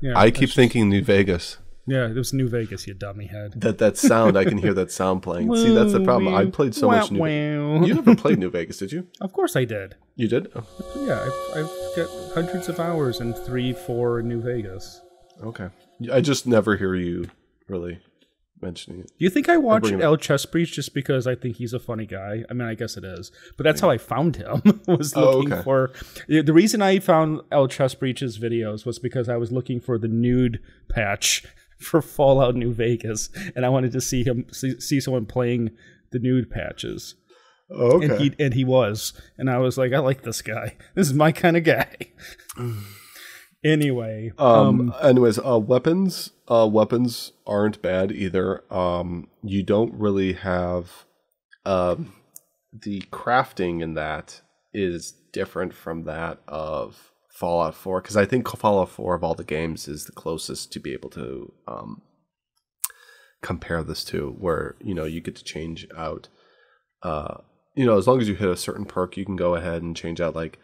yeah. I keep thinking New Vegas. Yeah, it was New Vegas, you dummy head. That sound, I can hear that sound playing. See, that's the problem. I played so much New Vegas. You never played New Vegas, did you? Of course I did. You did? Oh. Yeah, I've got hundreds of hours in 3-4 in New Vegas. Okay. I just never hear you really mentioning it. Do you think I watched El Chessbreach just because I think he's a funny guy? I mean, I guess it is. But that's how I found him, was looking for... The reason I found El Chessbreach's videos was because I was looking for the nude patch for Fallout New Vegas, and I wanted to see someone playing the nude patches. Oh, okay. And he was, and I was like, I like this guy. This is my kind of guy. Anyway, weapons aren't bad either. You don't really have the crafting in that is different from that of Fallout 4, because I think Fallout 4 of all the games is the closest to be able to compare this to, where you get to change out as long as you hit a certain perk, you can go ahead and change out like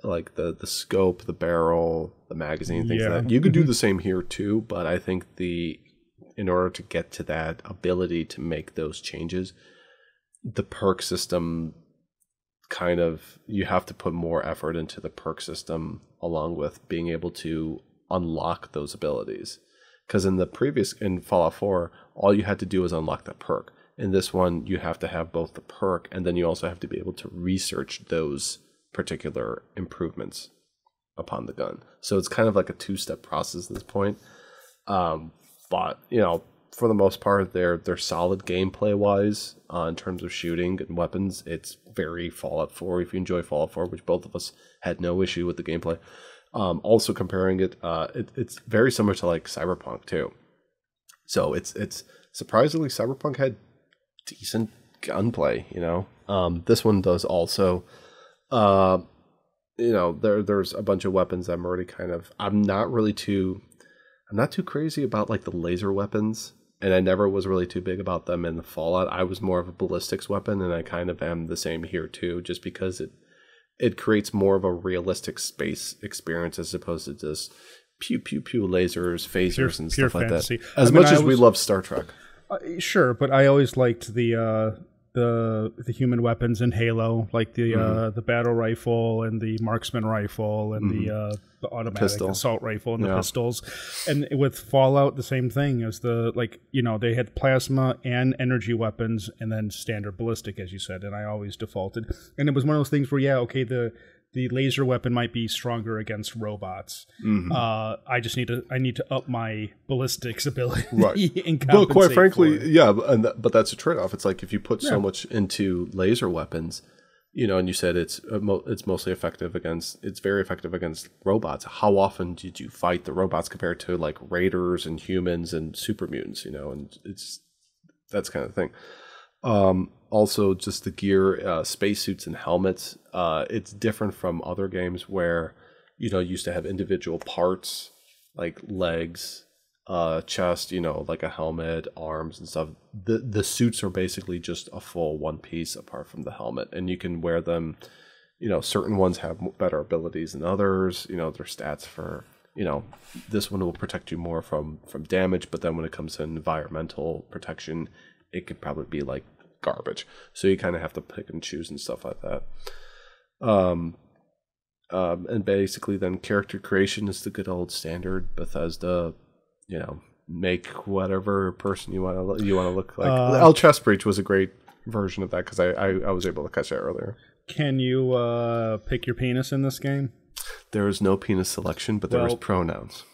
the scope, the barrel, the magazine, things like that. You could do the same here too, but I think in order to get to that ability to make those changes, the perk system you have to put more effort into the perk system, along with being able to unlock those abilities. Because in Fallout 4, all you had to do was unlock that perk. In this one, you have to have both the perk, and then you also have to be able to research those particular improvements upon the gun. So it's kind of like a two-step process at this point. But for the most part, they're solid gameplay wise in terms of shooting and weapons. It's very Fallout 4. If you enjoy Fallout 4, which both of us had no issue with the gameplay. Also comparing it, it's very similar to like Cyberpunk too. So it's surprisingly Cyberpunk had decent gunplay. This one does also. There's a bunch of weapons I'm already I'm not too crazy about like the laser weapons, and I never was really too big about them in the Fallout. I was more of a ballistics weapon, and I kind of am the same here too, just because it creates more of a realistic space experience as opposed to just pew pew pew lasers, phasers, and stuff like fantasy. That. As much as we love Star Trek, sure, but I always liked the human weapons in Halo, like the battle rifle and the marksman rifle and the automatic assault rifle and the pistols. And with Fallout, the same thing as they had plasma and energy weapons and then standard ballistic, as you said. And I always defaulted. And it was one of those things where, the laser weapon might be stronger against robots. Mm-hmm. I need to up my ballistics ability. Right. Well, quite frankly, but that's a trade-off. It's like if you put so much into laser weapons, and you said it's mostly effective it's very effective against robots. How often did you fight the robots compared to like raiders and humans and super mutants? And that's kind of the thing. Also, just the gear, spacesuits and helmets. It's different from other games where, you used to have individual parts like legs, chest, like a helmet, arms and stuff. The suits are basically just a full one piece apart from the helmet. And you can wear them, certain ones have better abilities than others. Their stats for, this one will protect you more from damage. But then when it comes to environmental protection, it could probably be like garbage, so you kind of have to pick and choose and stuff like that. And basically then character creation is the good old standard Bethesda, make whatever person you want to look like. El Chest Breach was a great version of that because I was able to catch that earlier. Can you pick your penis in this game? There is no penis selection, but there is pronouns.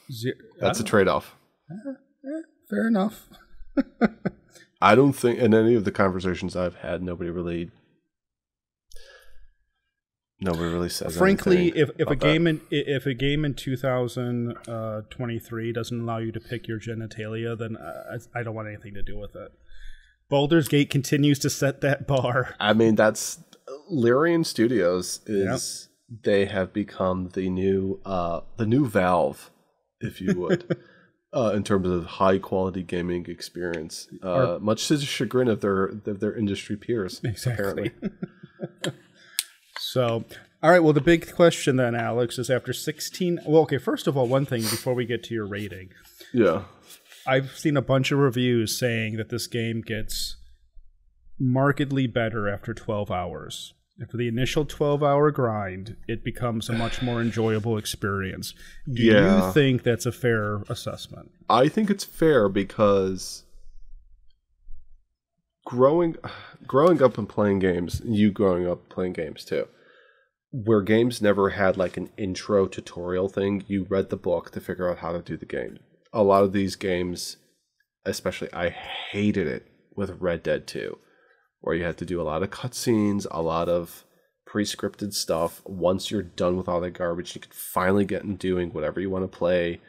That's a trade-off. Fair enough. I don't think in any of the conversations I've had, nobody really says. Frankly, if a game in 2023 doesn't allow you to pick your genitalia, then I don't want anything to do with it. Baldur's Gate continues to set that bar. I mean, that's Lyrian Studios is they have become the new Valve, if you would. In terms of high quality gaming experience, much to the chagrin of their industry peers, apparently. So, all right. Well, the big question then, Alex, is after 16. Well, okay. First of all, one thing before we get to your rating. Yeah, I've seen a bunch of reviews saying that this game gets markedly better after 12 hours. After the initial 12-hour grind, it becomes a much more enjoyable experience. Do you think that's a fair assessment? I think it's fair because growing up and playing games, you growing up playing games too, where games never had like an intro tutorial thing. You read the book to figure out how to do the game. A lot of these games, especially, I hated it with Red Dead 2. Where you had to do a lot of cutscenes, a lot of pre-scripted stuff. Once you're done with all that garbage, you can finally get into doing whatever you want to play.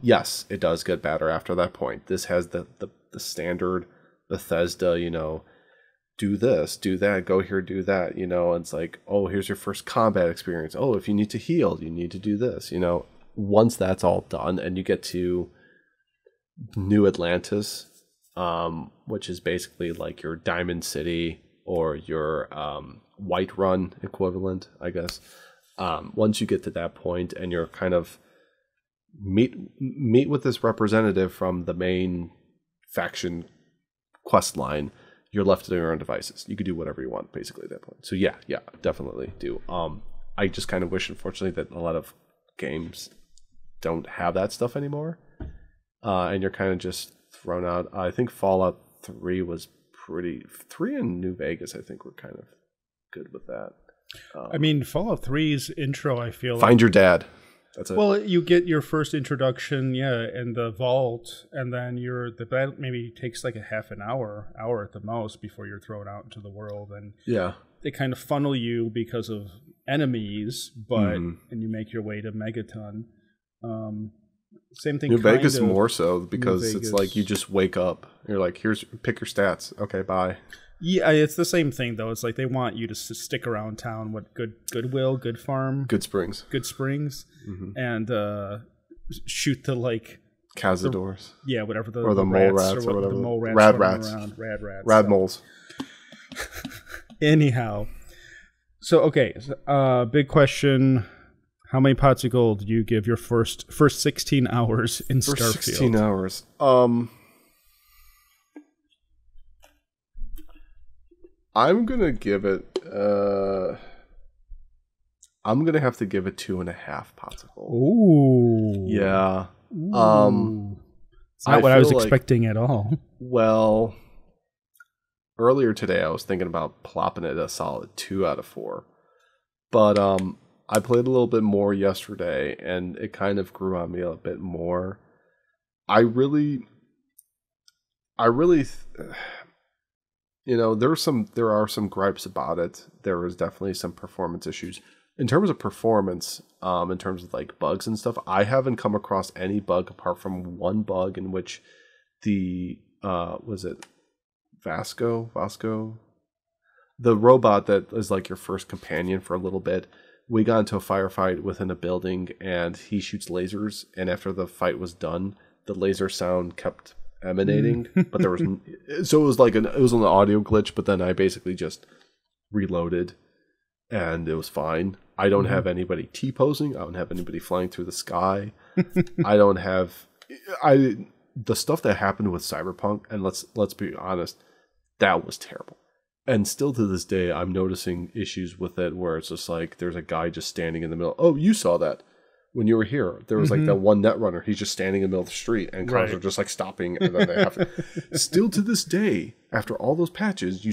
Yes, it does get better after that point. This has the standard Bethesda, do this, do that, go here, do that. It's like, oh, here's your first combat experience. Oh, if you need to heal, you need to do this. Once that's all done and you get to New Atlantis, which is basically like your Diamond City or your Whiterun equivalent, I guess. Once you get to that point and you're kind of meet with this representative from the main faction quest line, you're left to your own devices. You can do whatever you want basically at that point. So yeah, definitely do. I just kind of wish, unfortunately, that a lot of games don't have that stuff anymore, and you're kind of just thrown out. I think Fallout 3 was 3 and New Vegas, I think, were kind of good with that. I mean, Fallout 3's intro, I feel Find your dad. That's it. well, you get your first introduction, in the vault, and then the battle maybe takes like a half an hour at the most before you're thrown out into the world, and yeah. they kind of funnel you because of enemies, and you make your way to Megaton. Same thing. New Vegas more so because it's like you just wake up. You're like, pick your stats. Okay, bye. Yeah, it's the same thing though. It's like they want you to stick around town. What Goodwill, Good Farm, Good Springs, and shoot the like Cazadors. Whatever or the mole rats or whatever. The mole rats Rad rats. Rad rats. Rad moles. Anyhow, so okay, big question. How many pots of gold do you give your first 16 hours in Starfield? 16 hours. I'm gonna give it. I'm gonna have to give it 2.5 pots of gold. Ooh. Yeah. Ooh. It's not what I was expecting at all. Well, earlier today I was thinking about plopping it a solid 2 out of 4, but I played a little bit more yesterday, and it kind of grew on me a bit more. There are some gripes about it. There is definitely some performance issues. In terms of performance, in terms of like bugs and stuff, I haven't come across any bug apart from one bug in which the was it Vasco, the robot that is like your first companion for a little bit. We got into a firefight within a building, and he shoots lasers. And after the fight was done, the laser sound kept emanating, but there was so it was like it was an audio glitch. But then I basically just reloaded, and it was fine. I don't have anybody T-posing. I don't have anybody flying through the sky. I don't have the stuff that happened with Cyberpunk. And let's be honest, that was terrible. And still to this day, I'm noticing issues with it where it's just like there's a guy just standing in the middle. Oh, you saw that when you were here. There was like that one Netrunner. He's just standing in the middle of the street, and cars are just like stopping. And then they have to. Still to this day, after all those patches,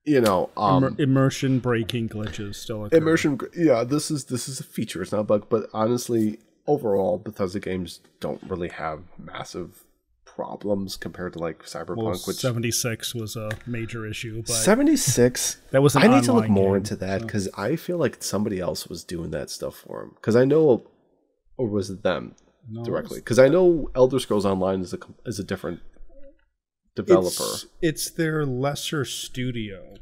immersion breaking glitches still occur. This is a feature. It's not a bug, but honestly, overall, Bethesda games don't really have massive problems compared to like Cyberpunk, which 76 was a major issue. But 76, that was. I need to look more into that because I feel like somebody else was doing that stuff for him. Because I know, or was it them directly? Because I know Elder Scrolls Online is a different developer. It's their lesser studio.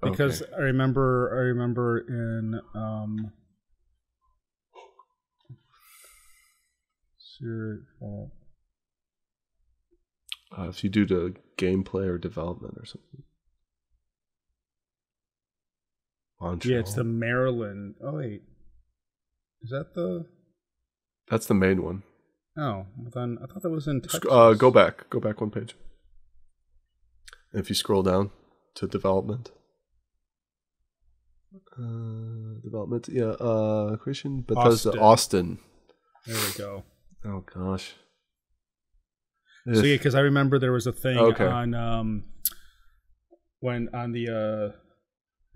Because I remember in if you do the gameplay or development or something. Yeah, it's the Maryland. Oh wait, is that the? That's the main one. Oh, then I thought that was in Texas. Go back one page. And if you scroll down to development. Creation Bethesda Austin. There we go. Oh gosh. So yeah, because I remember there was a thing on when on the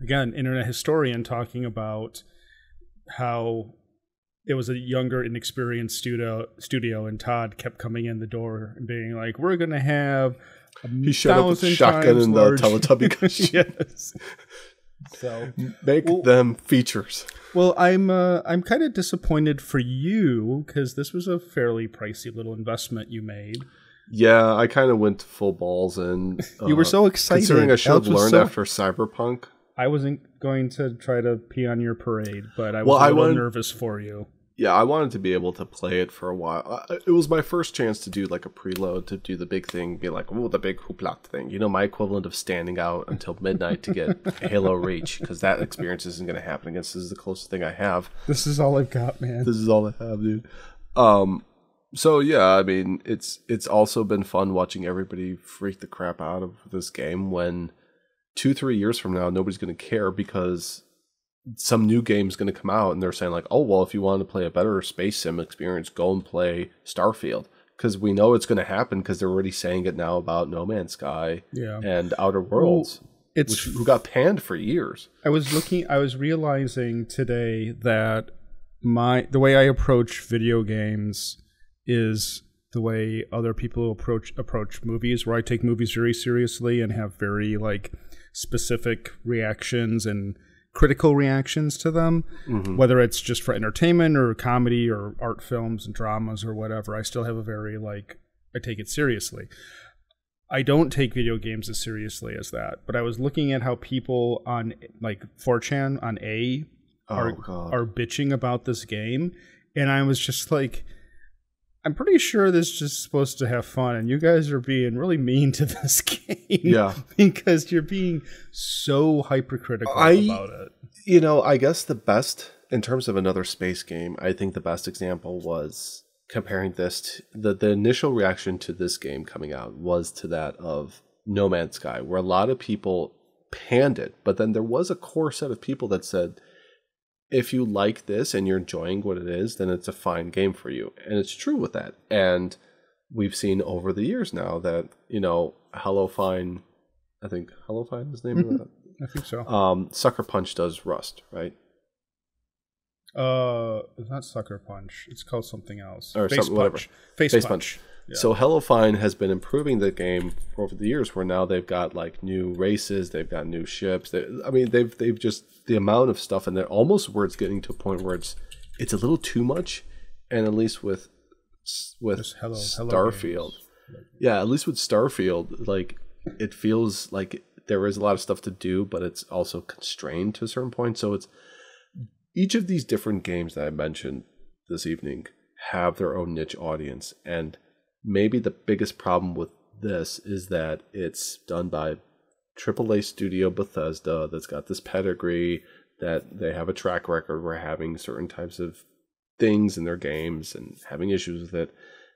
again Internet Historian talking about how it was a younger, inexperienced studio, and Todd kept coming in the door and being like, "We're gonna have he showed up with shotgun in the Teletubby costume." Yes. So make them features. Well, I'm kind of disappointed for you because this was a fairly pricey little investment you made. Yeah, I kind of went full balls, and you were so excited. Considering I should have learned after Cyberpunk. I wasn't going to try to pee on your parade, but I was a little nervous for you. Yeah, I wanted to be able to play it for a while. It was my first chance to do like a preload, to do the big thing, be like, oh, the big hoopla thing. You know, my equivalent of standing out until midnight to get Halo Reach, because that experience isn't going to happen again. This is the closest thing I have. This is all I've got, man. This is all I have, dude. So yeah, I mean, it's also been fun watching everybody freak the crap out of this game when 2-3 years from now, nobody's going to care because some new game's going to come out and they're saying like, oh, well, if you want to play a better space sim experience, go and play Starfield. Because we know it's going to happen because they're already saying it now about No Man's Sky and Outer Worlds. who got panned for years. I was realizing today that the way I approach video games is the way other people approach movies, where I take movies very seriously and have very like specific reactions and critical reactions to them, whether it's just for entertainment or comedy or art films and dramas or whatever. I still have a very I take it seriously. I don't take video games as seriously as that, but I was looking at how people on like 4chan on are bitching about this game, and I was just like, I'm pretty sure this is just supposed to have fun, and you guys are being really mean to this game. Yeah. Because you're being so hypercritical about it. You know, I guess the best, in terms of another space game, I think the best example was comparing this to the initial reaction to this game coming out was to that of No Man's Sky, where a lot of people panned it, but then there was a core set of people that said, if you like this and you're enjoying what it is, then it's a fine game for you. And it's true with that. And we've seen over the years now that, you know, Hello Fine, I think Hello Fine is the name of that? I think so. Sucker Punch does Rust, right? It's not Sucker Punch. It's called something else. Or Face something, whatever. Punch. Face Punch. Yeah. So Hello Fine has been improving the game over the years, where now they've got like new races, they've got new ships. They've just, the amount of stuff in there, almost where it's getting to a point where it's a little too much. And at least with Starfield, at least with Starfield, like it feels like there is a lot of stuff to do, but it's also constrained to a certain point. So it's each of these different games that I mentioned this evening have their own niche audience, and maybe the biggest problem with this is that it's done by AAA studio Bethesda that's got this pedigree, that they have a track record for having certain types of things in their games and having issues with it,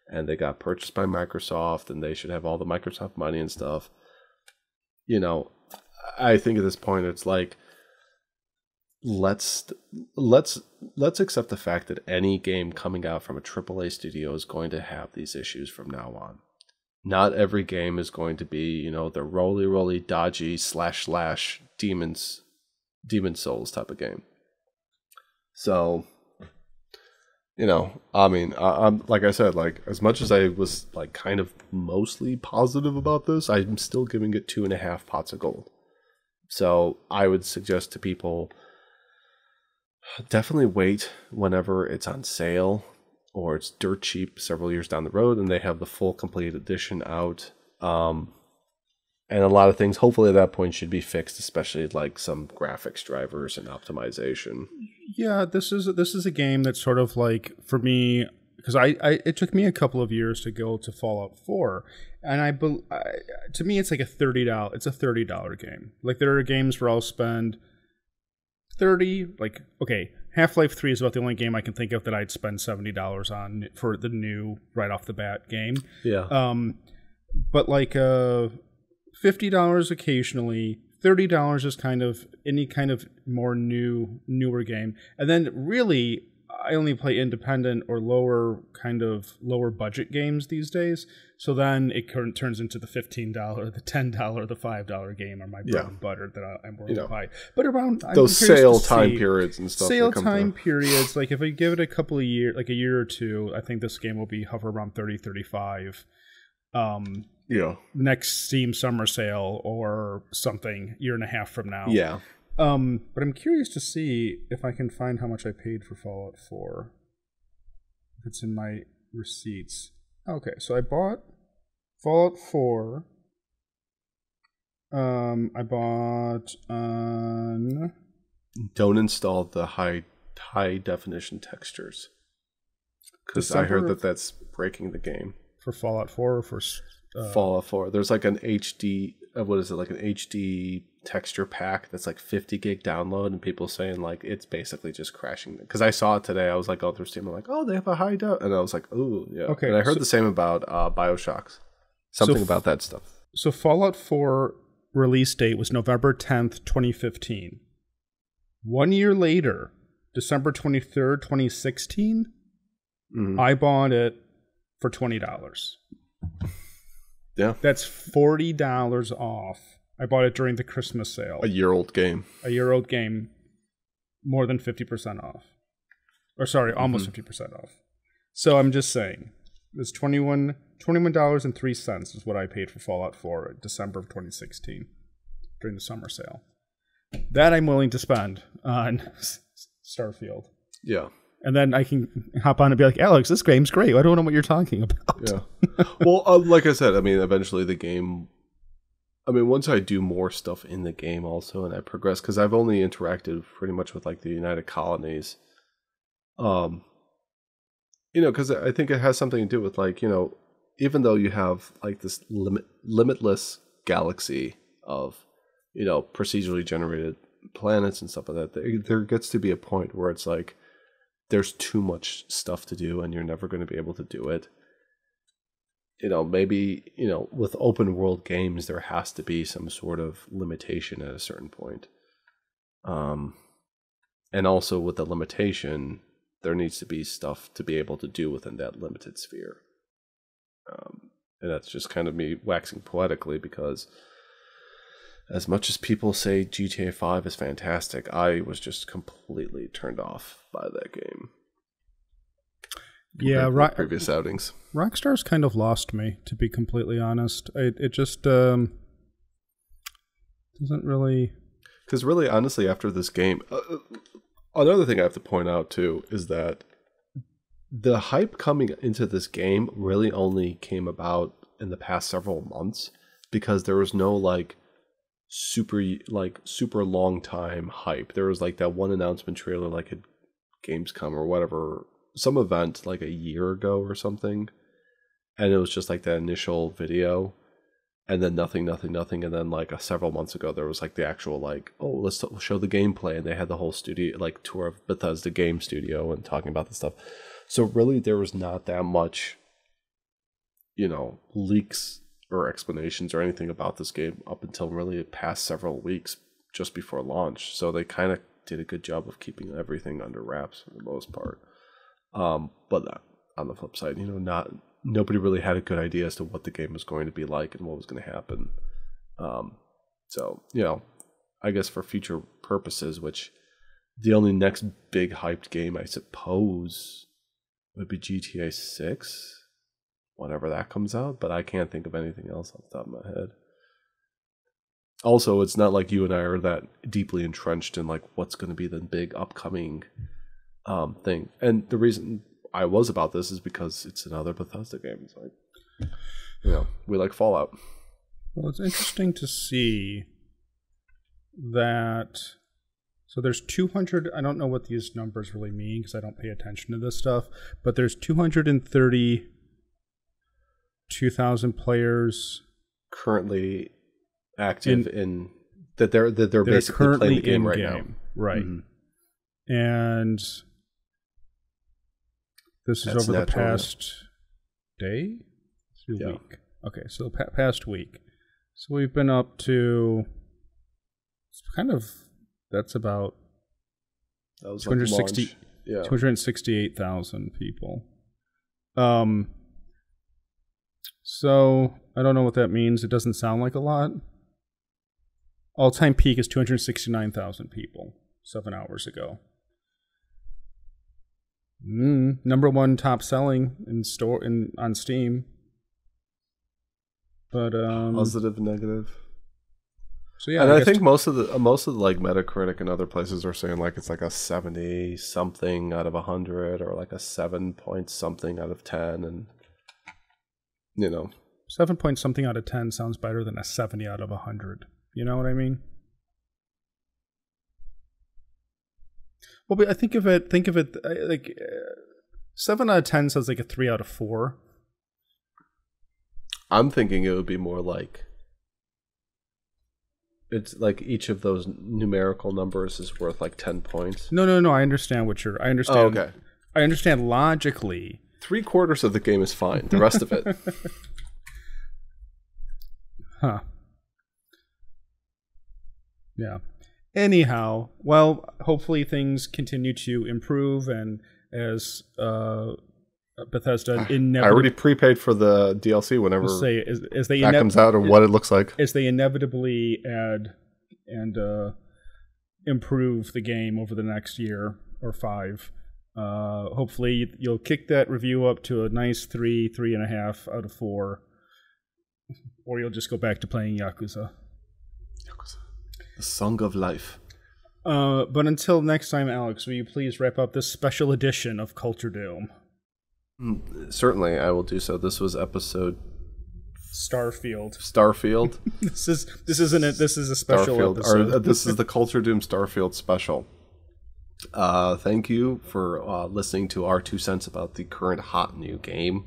and they got purchased by Microsoft, and they should have all the Microsoft money and stuff. You know, I think at this point it's like, let's accept the fact that any game coming out from a AAA studio is going to have these issues from now on. Not every game is going to be, you know, the roly dodgy / demon souls type of game. So, you know, I mean, I'm like I said, like as much as I was like kind of mostly positive about this, I'm still giving it 2.5 pots of gold. So I would suggest to people, definitely wait whenever it's on sale or it's dirt cheap several years down the road and they have the full complete edition out. And a lot of things hopefully at that point should be fixed, especially like some graphics drivers and optimization. Yeah, this is a game that's sort of like, for me, because it took me a couple of years to go to Fallout 4, and to me it's like a $30 game. Like there are games where I'll spend 30, like, okay, Half-Life 3 is about the only game I can think of that I'd spend $70 on for the new right off the bat game. Yeah. But like $50 occasionally, $30 is kind of any kind of more newer game. And then really I only play independent or lower budget games these days. So then it turns into the $15, the $10, the $5 game are my bread and butter that I'm willing to buy. But around those sale time periods and stuff. Sale time periods, like if I give it a couple of years, like a year or two, I think this game will be hover around 30, 35. Next Steam summer sale or something, year and a half from now. Yeah. But I'm curious to see if I can find how much I paid for Fallout 4. If it's in my receipts. Okay, so I bought Fallout 4. I bought on... Don't install the high definition textures, because I heard that's breaking the game. For Fallout 4 or for... Fallout 4. There's like an HD... what is it? Like an HD texture pack that's like 50 gig download, and people saying like it's basically just crashing. Because I saw it today, I was like going through Steam, I'm like, oh, they have a high def, and I was like, oh yeah. Okay, and I heard the same about BioShocks, something about that stuff. So Fallout 4 release date was November 10th, 2015. 1 year later, December 23rd, 2016, I bought it for $20. Yeah, that's $40 off I bought it during the Christmas sale. A year-old game. A year-old game, more than 50% off. Or sorry, almost 50% off. So I'm just saying, it was $21.03 is what I paid for Fallout 4 in December of 2016 during the summer sale. That I'm willing to spend on Starfield. Yeah. And then I can hop on and be like, Alex, this game's great. I don't know what you're talking about. Yeah. Well, like I said, I mean, eventually the game... I mean, once I do more stuff in the game also and I progress, because I've only interacted pretty much with like the United Colonies. Because I think it has something to do with like, even though you have like this limitless galaxy of, procedurally generated planets and stuff like that, there gets to be a point where it's like, there's too much stuff to do and you're never going to be able to do it. Maybe, with open world games, there has to be some sort of limitation at a certain point. And also with the limitation, there needs to be stuff to be able to do within that limited sphere. And that's just kind of me waxing poetically, because as much as people say GTA 5 is fantastic, I was just completely turned off by that game. Yeah, previous outings. Rockstar's kind of lost me, to be completely honest. It just doesn't really... Because really, honestly, after this game... another thing I have to point out, too, is that the hype coming into this game really only came about in the past several months, because there was no, super long time hype. There was, that one announcement trailer, at Gamescom or whatever, some event, a year ago or something, and it was just, that initial video, and then nothing, and then, several months ago, there was, the actual, let's show the gameplay, and they had the whole studio, tour of Bethesda game studio and talking about the stuff. So really, there was not that much, leaks or explanations or anything about this game up until really the past several weeks just before launch. So they kind of did a good job of keeping everything under wraps for the most part. But on the flip side, nobody really had a good idea as to what the game was going to be like and what was going to happen. So, I guess for future purposes, which the only next big hyped game, I suppose, would be GTA 6, whenever that comes out, but I can't think of anything else off the top of my head. Also, it's not like you and I are that deeply entrenched in what's going to be the big upcoming thing. And the reason I was about this is because it's another Bethesda game. It's we like Fallout. Well, it's interesting to see that. So there's 200. I don't know what these numbers really mean because I don't pay attention to this stuff. But there's 232,000 players currently active in that they're basically currently playing the game right now. Right. Mm-hmm. And this is over the past day? Week. Okay, so past week. So we've been up to that's about 268,000 people. So I don't know what that means. It doesn't sound like a lot. All-time peak is 269,000 people 7 hours ago. Number one top selling on Steam. But positive, negative. So yeah, and I think most of the Metacritic and other places are saying it's a 70 something out of 100 or a 7 point something out of 10, and 7 point something out of 10 sounds better than a 70 out of 100. You know what I mean? Well, but I think of it 7 out of 10 sounds like a 3 out of 4. I'm thinking it would be more it's each of those numerical numbers is worth 10 points. No. I understand I understand. Oh, okay. I understand logically. 3/4 of the game is fine. The rest of it. Huh. Yeah. Anyhow, well, hopefully things continue to improve, and as Bethesda I inevitably already prepaid for the DLC whenever as they that comes out and what it looks like. as they inevitably add and improve the game over the next year or 5. Hopefully you'll kick that review up to a nice 3.5 out of 4, or you'll just go back to playing Yakuza. The Song of Life. But until next time, Alex, will you please wrap up this special edition of Culture Doom? Certainly, I will do so. This was episode Starfield. This This is a special Starfield, episode. this is the Culture Doom Starfield special. Thank you for listening to our 2 cents about the current hot new game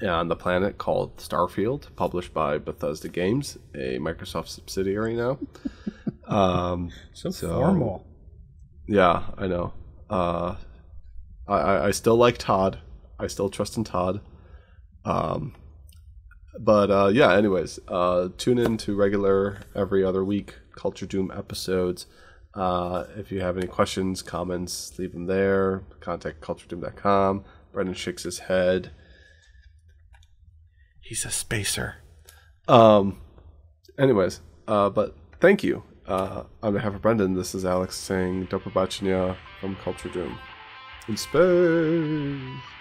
on the planet called Starfield, published by Bethesda Games, a Microsoft subsidiary now. So formal. Yeah, I know. I still like Todd. I still trust in Todd. But yeah, anyways, tune in to regular every other week Culture Doom episodes. If you have any questions, comments, leave them there. Contact culturedoom.com. Brendan shakes his head. He's a spacer. Anyways, but thank you. On behalf of Brendan, this is Alex saying Dopa Bachnia from Culture Doom. In space.